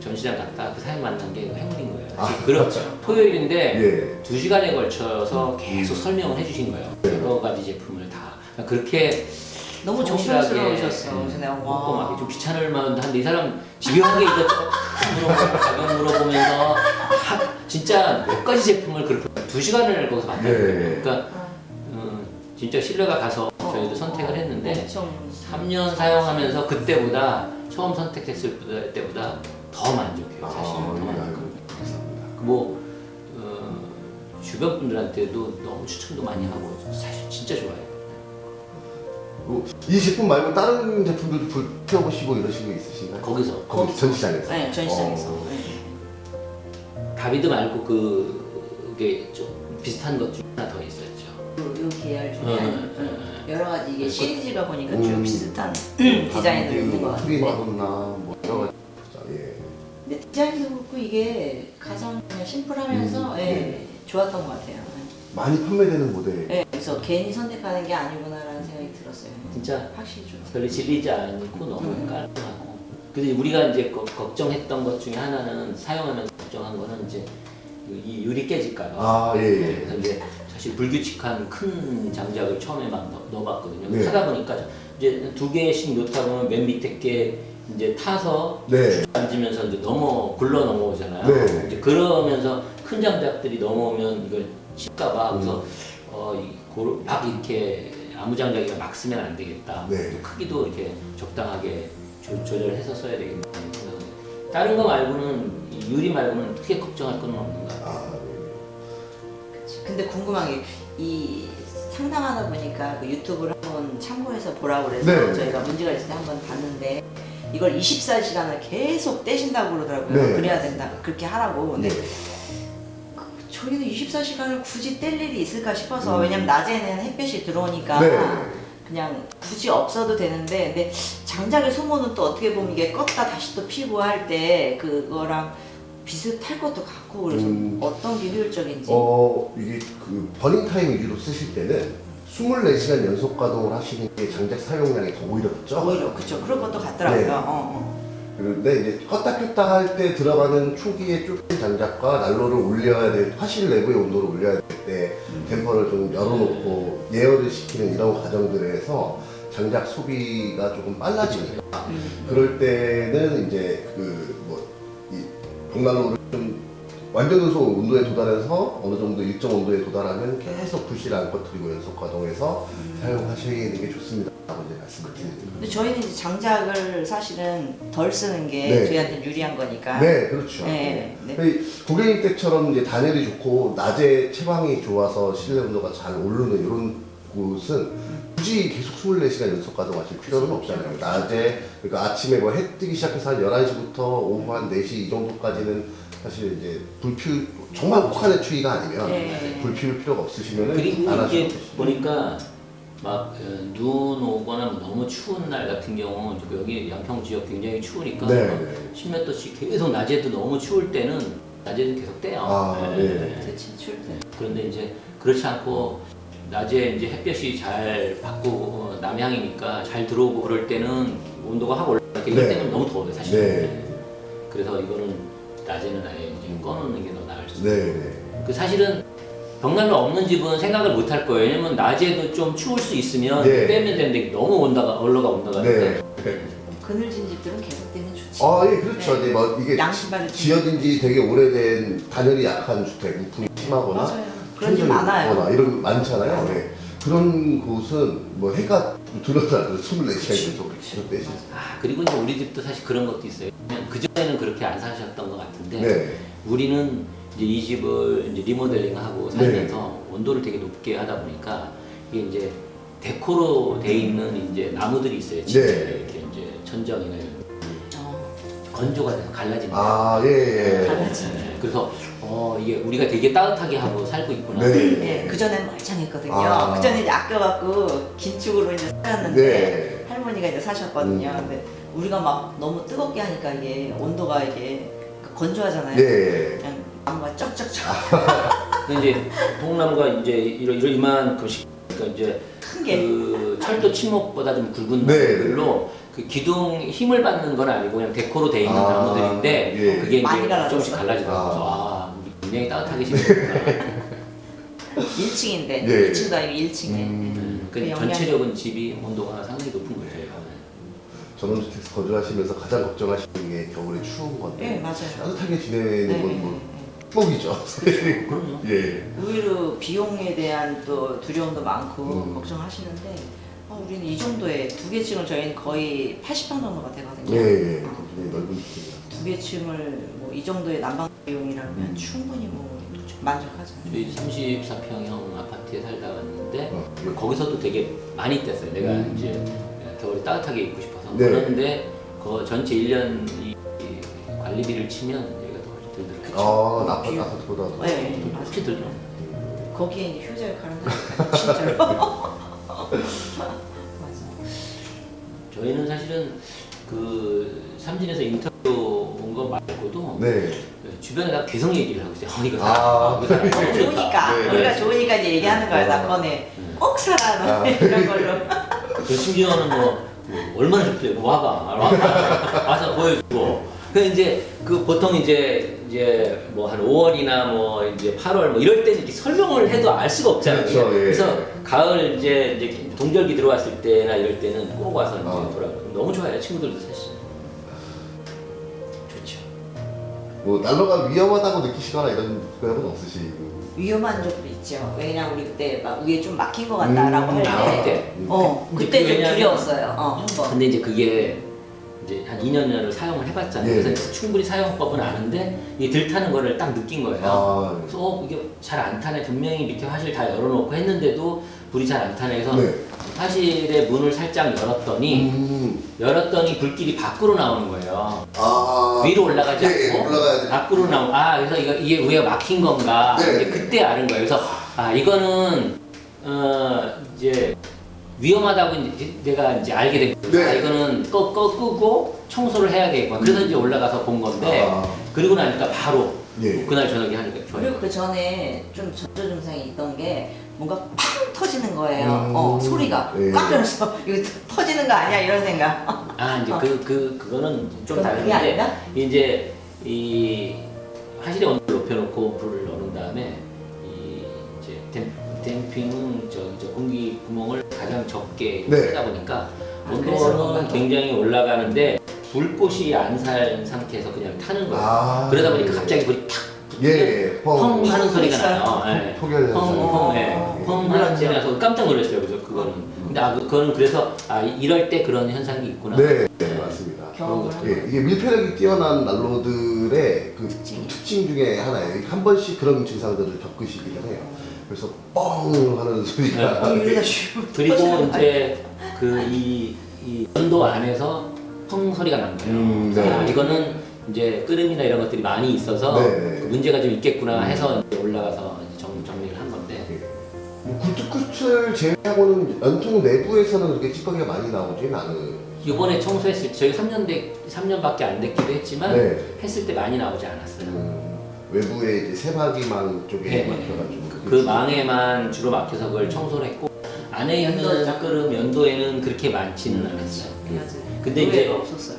전시장 갔다 그 사람 만난 게 행운인 거예요. 사실 그렇죠. 토요일인데 예. 2시간에 걸쳐서 계속 설명을 해주신 거예요. 네. 여러 가지 제품을 다 그러니까 그렇게 너무 성실하게, 정성스러우셨어. 그래서 내가 와. 꼼꼼하게 좀 귀찮을 만도 한데 이 사람 집요하게 이것저것 다 물어보고 가격 물어보면서 진짜 몇 가지 제품을 그렇게 2시간을 거기서 만났거든요. 네. 그러니까 진짜 신뢰가 가서 저희도 선택을 했는데 엄청 3년 사용하면서 그때보다 처음 선택했을 때보다 더 만족해요. 사실은 더 만족해요. 뭐 주변 분들한테도 너무 추천도 많이 하고 사실 진짜 좋아요. 이 제품 말고 다른 제품들도 불펴보시고 이러신 거 있으신가요? 거기서 거기 전시장에서? 네, 전시장에서. 네. 다비드 말고 그게 좀 비슷한 것 중 하나 더 있었죠. 요 계열 중에 응. 여러 가지 이게 시리즈가 보니까 쭉 음. 비슷한 디자인으로 있는 것 같은데. 프리마돈나 뭐 여러 가지. 예. 근데 디자인도 그렇고 이게 가장 그냥 심플하면서 예, 좋았던 것 같아요. 많이 판매되는 모델. 예, 그래서 괜히 선택하는 게 아니구나라는 생각이 들었어요. 진짜 확실히 좋아. 별로 질리지 않고 너무 깔끔하고. 근데 우리가 이제 걱정했던 것 중에 하나는 사용하면서 걱정한 거는 이제 이 유리 깨질까봐. 아, 예, 예. 그래서 이제 사실 불규칙한 큰 장작을 처음에 막 넣어봤거든요. 네. 하다 보니까 이제 2개씩 놓다 보면 맨 밑에 게 이제 타서 네. 앉으면서 이제 굴러 넘어오잖아요. 네. 이제 그러면서 큰 장작들이 넘어오면 이걸 칠까봐 그래서 막 이렇게 아무 장작이나 막 쓰면 안 되겠다. 네. 또 크기도 이렇게 적당하게 조절해서 써야 되겠다는 생각을. 다른 거 말고는 이 유리 말고는 크게 걱정할 건 없는 것 같아요. 아, 그치. 근데 궁금한 게 이 상담하다 보니까 그 유튜브를 한번 참고해서 보라고 그래서 네. 저희가 문제가 있을 때 한번 봤는데 이걸 24시간을 계속 떼신다고 그러더라고요. 네. 그래야 된다. 그렇게 하라고. 근데 네. 저희는 24시간을 굳이 뗄 일이 있을까 싶어서 음. 왜냐면 낮에는 햇볕이 들어오니까 네. 그냥 굳이 없어도 되는데 근데 장작의 소모는 또 어떻게 보면 이게 껐다 다시 또 피고 할 때 그거랑 비슷할 것도 같고 그래서 어떤 게 효율적인지 이게 그 버닝 타임 위주로 쓰실 때는 24시간 연속 가동을 하시는 게 장작 사용량이 더 오히려 높죠? 오히려 그쵸 그런 것도 같더라고요. 네. 그런데 이제 껐다 켰다 할 때 들어가는 초기에 좁은 장작과 난로를 올려야 될 화실 내부의 온도를 올려야 될 때 댐퍼를 좀 열어놓고 예열을 시키는 이런 과정들에서 장작 소비가 조금 빨라지니까 그럴 때는 이제 이 벽난로를 좀 완전 연소 온도에 도달해서 어느 정도 일정 온도에 도달하면 계속 불씨를 안 꺼뜨리고 연속 가동해서 사용하시는 게 좋습니다. 라고 이제 말씀을 드립니다. 근데 저희는 이제 장작을 사실은 덜 쓰는 게 네. 저희한테 유리한 거니까. 네, 그렇죠. 네, 네. 고객님 댁처럼 이제 단열이 좋고 낮에 채광이 좋아서 실내 온도가 잘 오르는 이런 곳은 굳이 계속 24시간 연속 가동하실 필요는 없잖아요. 낮에 그러니까 아침에 뭐 해 뜨기 시작해서 한 11시부터 오후 한 4시 이 정도까지는 사실 이제 불필 정말 혹한의 추위가 아니면 네. 불 피울 필요가 없으시면은 그리고 안 이게 하셔도 보니까 막 눈 오거나 너무 추운 날 같은 경우 여기 양평 지역 굉장히 추우니까 네, 막 네. 10몇 도씩 계속 낮에도 너무 추울 때는 낮에도 계속 떼요. 아, 네. 그치, 출퇴. 그런데 이제 그렇지 않고 낮에 이제 햇볕이 잘 받고 남향이니까 잘 들어오고 그럴 때는 온도가 확 올라가니까 이럴 네. 때는 너무 더워요 사실. 네. 그래서 이거는 낮에는 아예 이제 꺼놓는 게 더 나을 수 있어요. 네, 네. 그 사실은 벽난로 없는 집은 생각을 못 할 거예요. 왜냐면 낮에도 좀 추울 수 있으면 네. 빼면 되는데 너무 올라가 네. 그늘진 집들은 계속 되면 좋지. 예, 그렇죠. 네. 이제 뭐 이게 양심발을 지어진 지 되게 오래된 단열이 약한 주택, 우풍이 심하거나 맞아요. 그런 집 천정이 많아요. 높거나 이런 많잖아요. 네. 그런 곳은 뭐 해가 들어서 24시간 계속 되시죠. 그리고 이제 우리 집도 사실 그런 것도 있어요. 그 전에는 그렇게 안 사셨던 것 같은데 네. 우리는 이제 이 집을 이제 리모델링하고 살면서 온도를 되게 높게 하다 보니까 이게 이제 데코로 돼 있는 이제 나무들이 있어요. 집에 네. 이렇게 이제 천정이나 이런 어, 건조가 돼서 갈라지는 거예요. 예, 예. 달라지네. 네, 그래서 이게 우리가 되게 따뜻하게 하고 살고 있구나. 네. 네, 그전엔 멀쩡했거든요. 아. 그전에 이제 아껴갖고 긴축으로 이제 살았는데 네. 할머니가 이제 사셨거든요. 근데 우리가 막 너무 뜨겁게 하니까 이게 온도가 이게 건조하잖아요. 네. 그냥 나무가 쩍쩍쩍 근데 이제 통나무가 이제 이런 이만큼씩 그러니까 이제 큰 게. 그 철도 침목보다 좀 굵은 네. 나무들로 그 기둥 힘을 받는 건 아니고 그냥 데코로 돼 있는 아, 나무들인데 예. 그게 많이 이제 갈라졌어요. 조금씩 갈라지더라고요. 아. 우리 굉장히 따뜻하게 지내는구나. 1층인데 네. 2층도 아니고 1층에. 그 영향이- 전체적인 집이 온도가 상당히 높은 거죠. 전원주택에서 거주하시면서 가장 걱정하시는 게 겨울에 추운 건데 네, 맞아요. 따뜻하게 지내는 네, 건 뭐 네, 축복이죠. 그럼요. 예. 네. 의외로 비용에 대한 또 두려움도 많고 걱정하시는데 우리는 이 정도에 두 개 층을 저희는 거의 80평 정도가 되거든요. 예, 예. 굉장히 넓은 주택이라. 두 개 층을 뭐 이 정도의 난방 비용이라면 충분히 뭐 만족하죠. 저희 34평형 아파트에 살다 왔는데 예. 거기서도 되게 많이 뗐어요. 내가 이제 겨울에 따뜻하게 입고 싶어서 네. 그러는데 그 전체 1년 이 관리비를 치면 얘가 더 훨씬 들더라고요. 아파트보다도. 네, 맞아요. 훨씬 들더라고요. 거기에 이제 효자 역할을 하니까 진짜로. 맞아. 저희는 사실은 그 삼진에서 인터뷰 온 거 말고도 네. 주변에 다 계속 얘기를 하고 있어요. 이거 아. 이거 너무 좋다. 좋으니까 네. 우리가 좋으니까 이제 얘기하는 거야. 낙건에 꼭 사라 너 이런 걸로. 그 심지어는 뭐 얼마나 좋대요. 와서 보여주고. 그 이제 그 보통 이제 뭐 한 5월이나 뭐 이제 8월 뭐 이럴 때는 이렇게 설명을 해도 알 수가 없잖아요. 그렇죠, 예. 그래서 가을 이제 동절기 들어왔을 때나 이럴 때는 꼭 와서 이제 돌아가요. 너무 좋아요. 친구들도 사실. 좋죠. 뭐 난로가 위험하다고 느끼시거나 이런 건 없으시고. 위험한 적도 있죠. 왜냐면 우리 그때 막 위에 좀 막힌 것 같다라고 할 아, 때, 그때. 그때 좀 왜냐면- 두려웠어요. 한 번. 근데 이제 그게 이제 한 2년을 사용을 해봤잖아요. 예. 그래서 충분히 사용법은 아는데 이 들타는 거를 딱 느낀 거예요. 아. 그래서 이게 잘 안 타네. 분명히 밑에 화실 다 열어놓고 했는데도 불이 잘 안 타내서 네. 화실의 문을 살짝 열었더니 불길이 밖으로 나오는 거예요. 아. 위로 올라가지 네, 않고 올라가야지. 밖으로 나오고 그래서 이게 우회가 막힌 건가 네. 이제 그때 아는 거예요. 그래서 이거는 이제 위험하다고 이제 내가 이제 알게 된 거예요. 네. 이거는 끄고 청소를 해야 되겠구나. 그래서 이제 올라가서 본 건데 그리고 나니까 바로 예. 그날 저녁에 하니까 좋아요. 그리고 그 전에 좀 전조 증상이 있던 게 뭔가 팡 터지는 거예요. 소리가 예. 깜짝 놀라서 이거 터지는 거 아니야 이런 생각. 이제 그거는 좀 그건 그게 다른데 아닌가? 이제 이 화실의 온도를 높여놓고 불을 넣은 다음에 이제 댐핑은 저 공기 구멍을 가장 적게 네. 하다 보니까 그래서 온도는 그런가? 굉장히 올라가는데 불꽃이 안 산 상태에서 그냥 타는 거예요. 그러다 보니까 갑자기 불이 탁 예. 펑 하는 소리가 나요. 포결 펑 하는 소리가 나서 깜짝 놀랐어요. 그래서 그거는. 근데 그거는 그래서 이럴 때 그런 현상이 있구나. 네, 맞습니다. 경험을 예, 이게 밀폐력이 뛰어난 난로들의 그 특징 중에 하나예요. 한 번씩 그런 증상들을 겪으시기는 해요. 그래서 뻥 하는 소리가. 우리가 그리고 이제 이 연도 안에서 펑 소리가 난 거예요. 네. 이거는 이제 끓음이나 이런 것들이 많이 있어서 네. 그 문제가 좀 있겠구나 해서 이제 올라가서 이제 정리를 한 건데. 굴뚝끝을 제외하고는 연통 내부에서는 그렇게 찌꺼기가 많이 나오진 않은. 이번에 청소했을 때 저희 3년밖에 안 됐기도 했지만 네. 했을 때 많이 나오지 않았어요. 외부에 이제 세마기망 쪽에 네. 막혀가지고 그 망에만 주로 막혀서 그걸 청소를 했고 안에 있는 연도죠? 끓음 연도에는 그렇게 많지는 않았어요. 맞아요. 근데 이제 없었어요.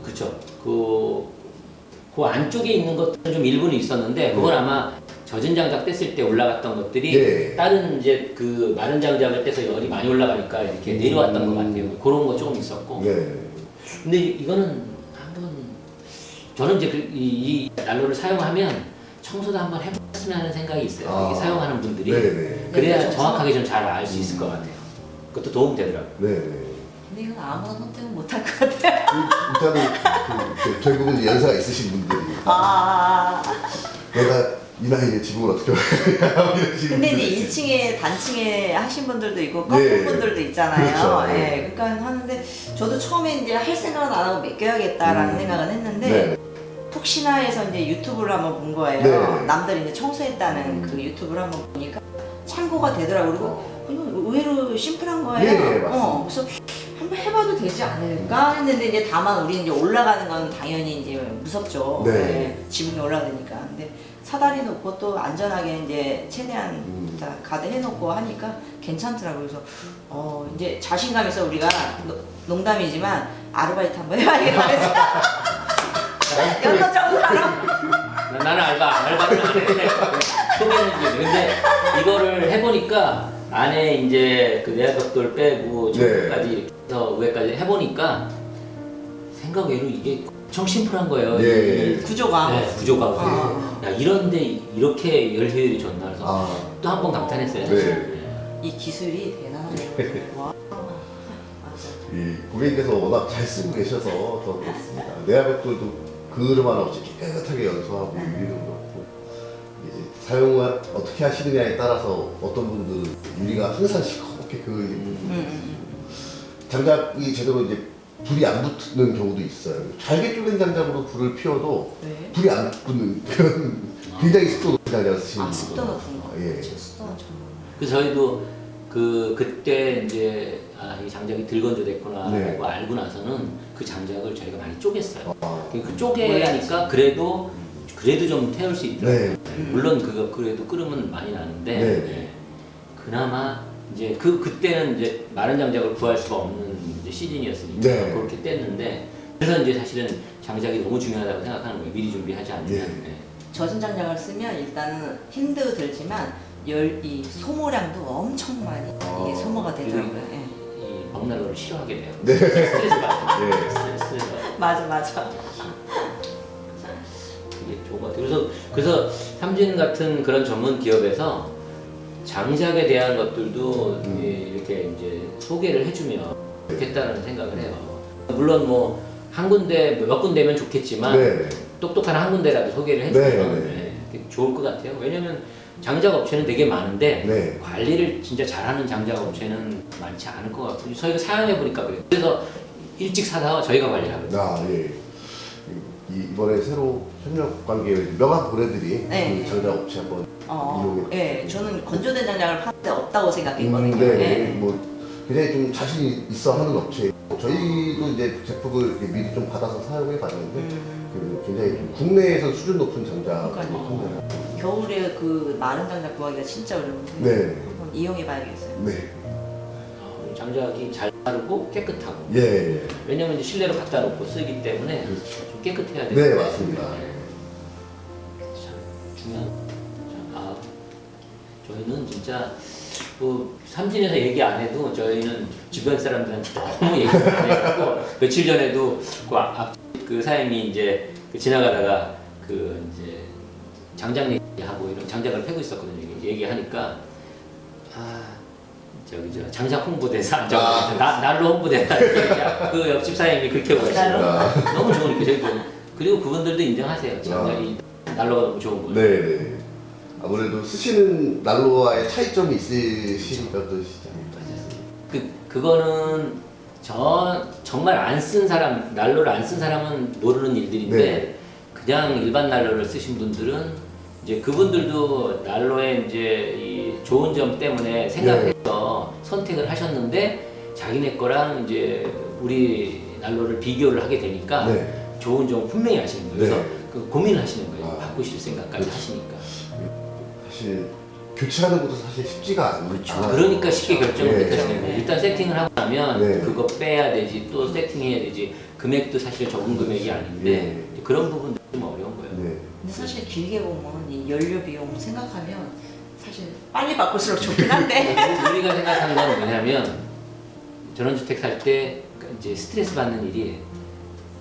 그렇죠. 그 안쪽에 있는 것들은 좀 일부는 있었는데 그건 아마 젖은 장작 뗐을 때 올라갔던 것들이 네. 다른 이제 그 마른 장작을 떼서 열이 많이 올라가니까 이렇게 내려왔던 것 같아요. 그런 거 조금 있었고. 네. 근데 이거는 한번 저는 이제 이 난로를 사용하면 청소도 한번 해봤으면 하는 생각이 있어요. 이게 사용하는 분들이 네네. 그래야 네, 정확하게 좀 잘 알 수 있을 것 같아요. 그것도 도움 되더라고요. 네네. 근데 이건 아무나 선택은 못할 것 같아요. 일단은 결국은 연세가 있으신 분들이 내가 이 나이에 지붕을 어떻게 하냐 이러시는 근데 분들이 이제 있어요. 1층에 단층에 하신 분들도 있고 꺾은 네. 분들도 있잖아요. 그렇죠. 예, 그러니까 하는데 저도 처음에 이제 할 생각은 안 하고 맡겨야겠다라는 생각은 했는데 네. 톡시나 해서 이제 유튜브를 한번 본 거예요. 네. 남들이 이제 청소했다는 그 유튜브를 한번 보니까 참고가 되더라고요. 그리고 의외로 심플한 거예요. 예, 맞습니다. 그래서 한번 해봐도 되지 않을까 했는데 이제 다만 우리 이제 올라가는 건 당연히 이제 무섭죠. 네. 네, 지붕에 올라가니까. 근데 사다리 놓고 또 안전하게 이제 최대한 다 가드해놓고 하니까 괜찮더라고요. 그래서 이제 자신감 있어 우리가 농담이지만 아르바이트 한번 해봐야겠다 그래서 연도 정도 하러 나는 알바를 안 해. 소개해주거든. 근데 이거를 해보니까 안에 이제 그 내화벽돌 빼고 저까지 이렇게 해서 위에까지 해보니까 생각 외로 이게 엄청 심플한 거예요. 예. 구조가. 네, 구조가. 야, 이런데 이렇게 열 효율이 좋나 그래서 또 한 번 감탄했어요. 네. 이 기술이 대단하네요. 와. 맞아. 이 고객님께서 워낙 잘 쓰고 계셔서 더 그렇습니다. 내화벽돌도 그릇 하나 없이 깨끗하게 연소하고 유리도 그렇고 이제 사용을 어떻게 하시느냐에 따라서 어떤 분들은 유리가 항상 시커멓게 장작이 제대로 이제 불이 안 붙는 경우도 있어요. 잘게 쪼갠 장작으로 불을 피워도 네. 불이 안 붙는 그런 굉장히 습도 높은 장작을 쓰시는 습도 분들. 높은 거. 예. 습도는 좀. 그래서 저희도 그때 이제 이 장작이 들건조 됐구나 네. 라고 알고 나서는 그 장작을 저희가 많이 쪼갰어요. 아, 그 쪼개니까 그래도 좀 태울 수 있더라고요. 네. 물론 그래도 끓으면 많이 나는데 네. 그나마 이제 그때는 이제 마른 장작을 구할 수가 없는 이제 시즌이었으니까 네. 그렇게 뗐는데 그래서 이제 사실은 장작이 너무 중요하다고 생각하는 거예요. 미리 준비하지 않으면. 네. 네. 젖은 장작을 쓰면 일단은 힘도 들지만 이 소모량도 엄청 많이 이게 소모가 되더라고요. 예. 이 벽난로를 싫어하게 돼요. 네. 스트레스 받아요. 예. 스트레스 받아요. 맞아. 이게 좋은 것 같아요. 그래서 삼진 같은 그런 전문 기업에서 장작에 대한 것들도 이렇게 이제 소개를 해주면 좋겠다는 생각을 해요. 물론 뭐 한 군데 몇 군데면 좋겠지만 네. 똑똑한 한 군데라도 소개를 해주면 네. 좋을 것 같아요. 왜냐면 장작 업체는 되게 많은데 네. 관리를 진짜 잘하는 장작 업체는 많지 않을 것 같고 저희가 사용해 보니까 그래요. 그래서 일찍 사다가 저희가 관리를 하거든요. 아, 예. 이번에 새로 협력 관계에 명함 보내드린 네. 그 장작 업체 한번 이용해. 예, 저는 건조된 장작을 파는데 없다고 생각했거든요. 네, 예. 뭐 굉장히 좀 자신이 있어 하는 업체. 저희도 이제 제품을 이렇게 미리 좀 받아서 사용해 봤는데 그 굉장히 좀 국내에서 수준 높은 장작. 그러니까요. 겨울에 그 마른 장작 구하기가 진짜 어려운데 네. 한번 이용해 봐야겠어요. 네. 장작이 잘 마르고 깨끗하고 예. 왜냐면 이제 실내로 갖다 놓고 쓰기 때문에 그렇죠. 좀 깨끗해야 네, 되는데 맞습니다. 참 중요한 저희는 진짜 뭐 삼진에서 얘기 안 해도 저희는 주변 사람들한테 너무 얘기 많이 했고 며칠 전에도 그 사장님이 이제 그 지나가다가 그 이제 장작 얘기하고 이런 장작을 패고 있었거든요. 얘기하니까 저기 저 장작 홍보대사 난로 홍보대사 그 옆집 사장님이 그렇게 오시더라고요. 너무 좋으니까 저희도 그리고 그분들도 인정하세요. 장작이 난로가 너무 좋은 거예요. 네, 네. 아무래도 쓰시는 난로와의 차이점이 있으시니까 그러시죠. 그거는 정말 안 쓴 사람 난로를 안 쓴 사람은 모르는 일들인데 네. 그냥 일반 난로를 쓰신 분들은 이제 그분들도 난로의 이제 이 좋은 점 때문에 생각해서 선택을 하셨는데 자기네 거랑 이제 우리 난로를 비교를 하게 되니까 네. 좋은 점 분명히 아시는 거예요. 그래서 네. 그 고민을 하시는 거예요. 아. 바꾸실 생각까지 그렇죠. 하시니까. 사실 교체하는 것도 사실 쉽지가 않죠. 그러니까 쉽게 결정을 네. 못 하시는 거예요. 일단 세팅을 하고 나면 네. 그거 빼야 되지 또 세팅해야 되지 금액도 사실 적은 금액이 아닌데 그런 부분도 좀 어려운 거예요. 네. 근데 사실 길게 보면 이 연료 비용 생각하면 사실 빨리 바꿀수록 좋긴 한데 우리가 생각하는 건 뭐냐면 전원주택 살 때 이제 스트레스 받는 일이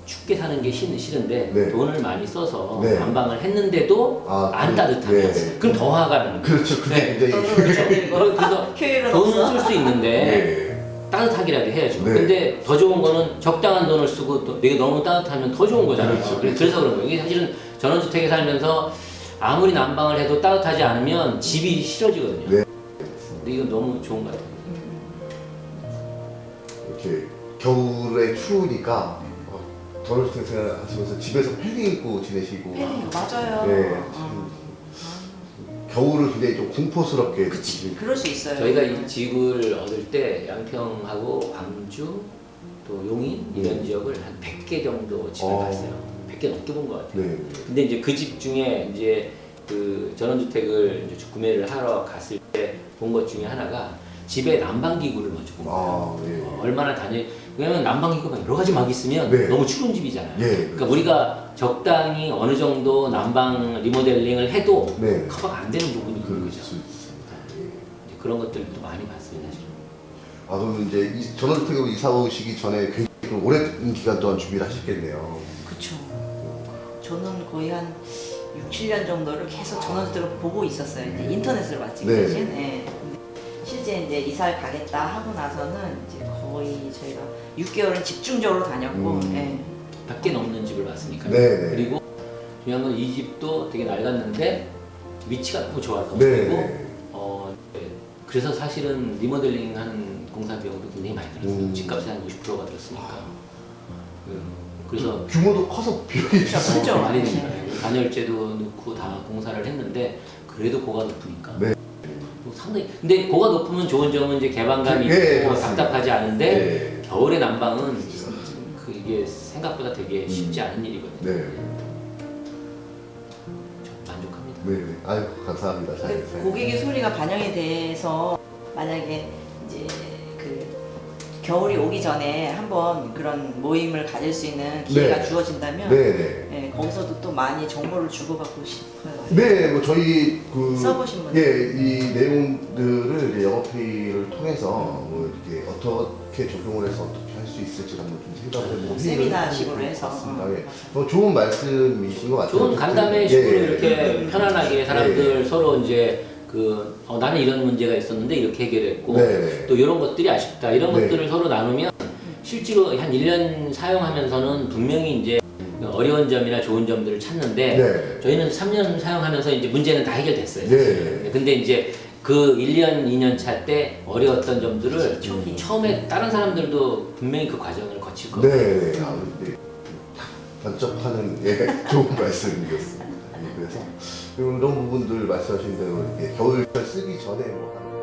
춥게 사는 게 싫은데 네. 돈을 많이 써서 네. 난방을 했는데도 아, 안 따뜻하면 네. 그럼 더 화가 나는 거예요. 그렇죠. 그게 굉장히 그래서 효율은 돈은 없어. 쓸 수 있는데 네. 따뜻하기라도 해야죠. 네. 근데 더 좋은 거는 적당한 돈을 쓰고 또 내가 너무 따뜻하면 더 좋은 거잖아요. 그렇죠. 그래서 그런 거예요. 이게 사실은 전원주택에 살면서 아무리 난방을 해도 따뜻하지 않으면 집이 싫어지거든요. 네. 근데 이건 너무 좋은 것 같아요. 이렇게 겨울에 추우니까 전원주택 생활하시면서 집에서 패딩 입고 지내시고 맞아요. 네. 겨울을 굉장히 좀 공포스럽게 그치, 그럴 수 있어요. 저희가 이 집을 얻을 때 양평하고 광주 또 용인 이런 지역을 한 100개 정도 집을 봤어요. 100개 넘게 본 것 같아요. 네. 근데 이제 그 집 중에 이제 그 전원주택을 이제 구매를 하러 갔을 때 본 것 중에 하나가 집에 난방기구를 먼저 본 거예요. 예. 얼마나 왜냐면 난방기구가 여러 가지 막 있으면 네. 너무 추운 집이잖아요. 예. 그러니까 우리가 적당히 어느 정도 난방 리모델링을 해도 네. 커버가 안 되는 부분이 있는 그럴 거죠. 수 있습니다. 이제 그런 것들도 많이 봤습니다. 사실. 아, 그럼 이제 이 전원주택으로 이사 오시기 전에 굉장히 좀 오랜 기간 동안 준비를 하셨겠네요. 그쵸. 저는 거의 한 6, 7년 정도를 계속 전원주택을 보고 있었어요. 이제 인터넷으로 봤지, 네. 대신. 네. 근데 실제 이제 이사를 가겠다 하고 나서는 이제 거의 저희가 6개월은 집중적으로 다녔고, 네. 100개 넘는 집을 봤으니까요. 네, 네. 그리고 중요한 건 이 집도 되게 낡았는데 위치가 너무 좋아서 네. 그리고 네. 그래서 사실은 리모델링 하는 공사 비용도 굉장히 많이 들었어요. 집값의 한 50%가 들었으니까. 그래서 규모도 커서 비용이 크죠. 많이 듭니다. 단열재도 넣고 다 공사를 했는데 그래도 고가 높으니까. 네. 또 상당히 근데 고가 높으면 좋은 점은 이제 개방감이 네, 있고 그렇습니다. 답답하지 않은데 네. 겨울에 난방은 이게 생각보다 되게 쉽지 않은 일이거든요. 네. 저 만족합니다. 네. 아유, 감사합니다. 근데 고객의 소리가 반영이 돼서 만약에 이제 그 겨울이 오기 전에 한번 그런 모임을 가질 수 있는 기회가 네. 주어진다면 네, 네. 네, 거기서도 또 많이 정보를 주고받고 싶어요. 네, 뭐 저희 그 써보신 분들. 이 내용들을 이제 영업회의를 통해서 뭐 이렇게 어떻게 적용을 해서 어떻게 할 수 있을지 한번 좀 생각을 해보고 세미나식으로 해서. 맞습니다. 예. 뭐 좋은 말씀이신 것 같아요. 좋은 간담회 식으로 예, 예. 이렇게 편안하게 사람들 예. 서로 이제 나는 이런 문제가 있었는데 이렇게 해결했고 네. 또 이런 것들이 아쉽다 이런 네. 것들을 서로 나누면 실제로 한 1년 사용하면서는 분명히 이제 어려운 점이나 좋은 점들을 찾는데 네. 저희는 3년 사용하면서 이제 문제는 다 해결됐어요. 네. 사실. 근데 이제 그 1년, 2년 차 때 어려웠던 점들을 처음에 다른 사람들도 분명히 그 과정을 거칠 거고. 네. 아, 네. 번쩍하는 예, 좋은 말씀이었습니다. 예, 그래서 이런 부분들 말씀하신 대로 이렇게 겨울철 쓰기 전에 뭐 하는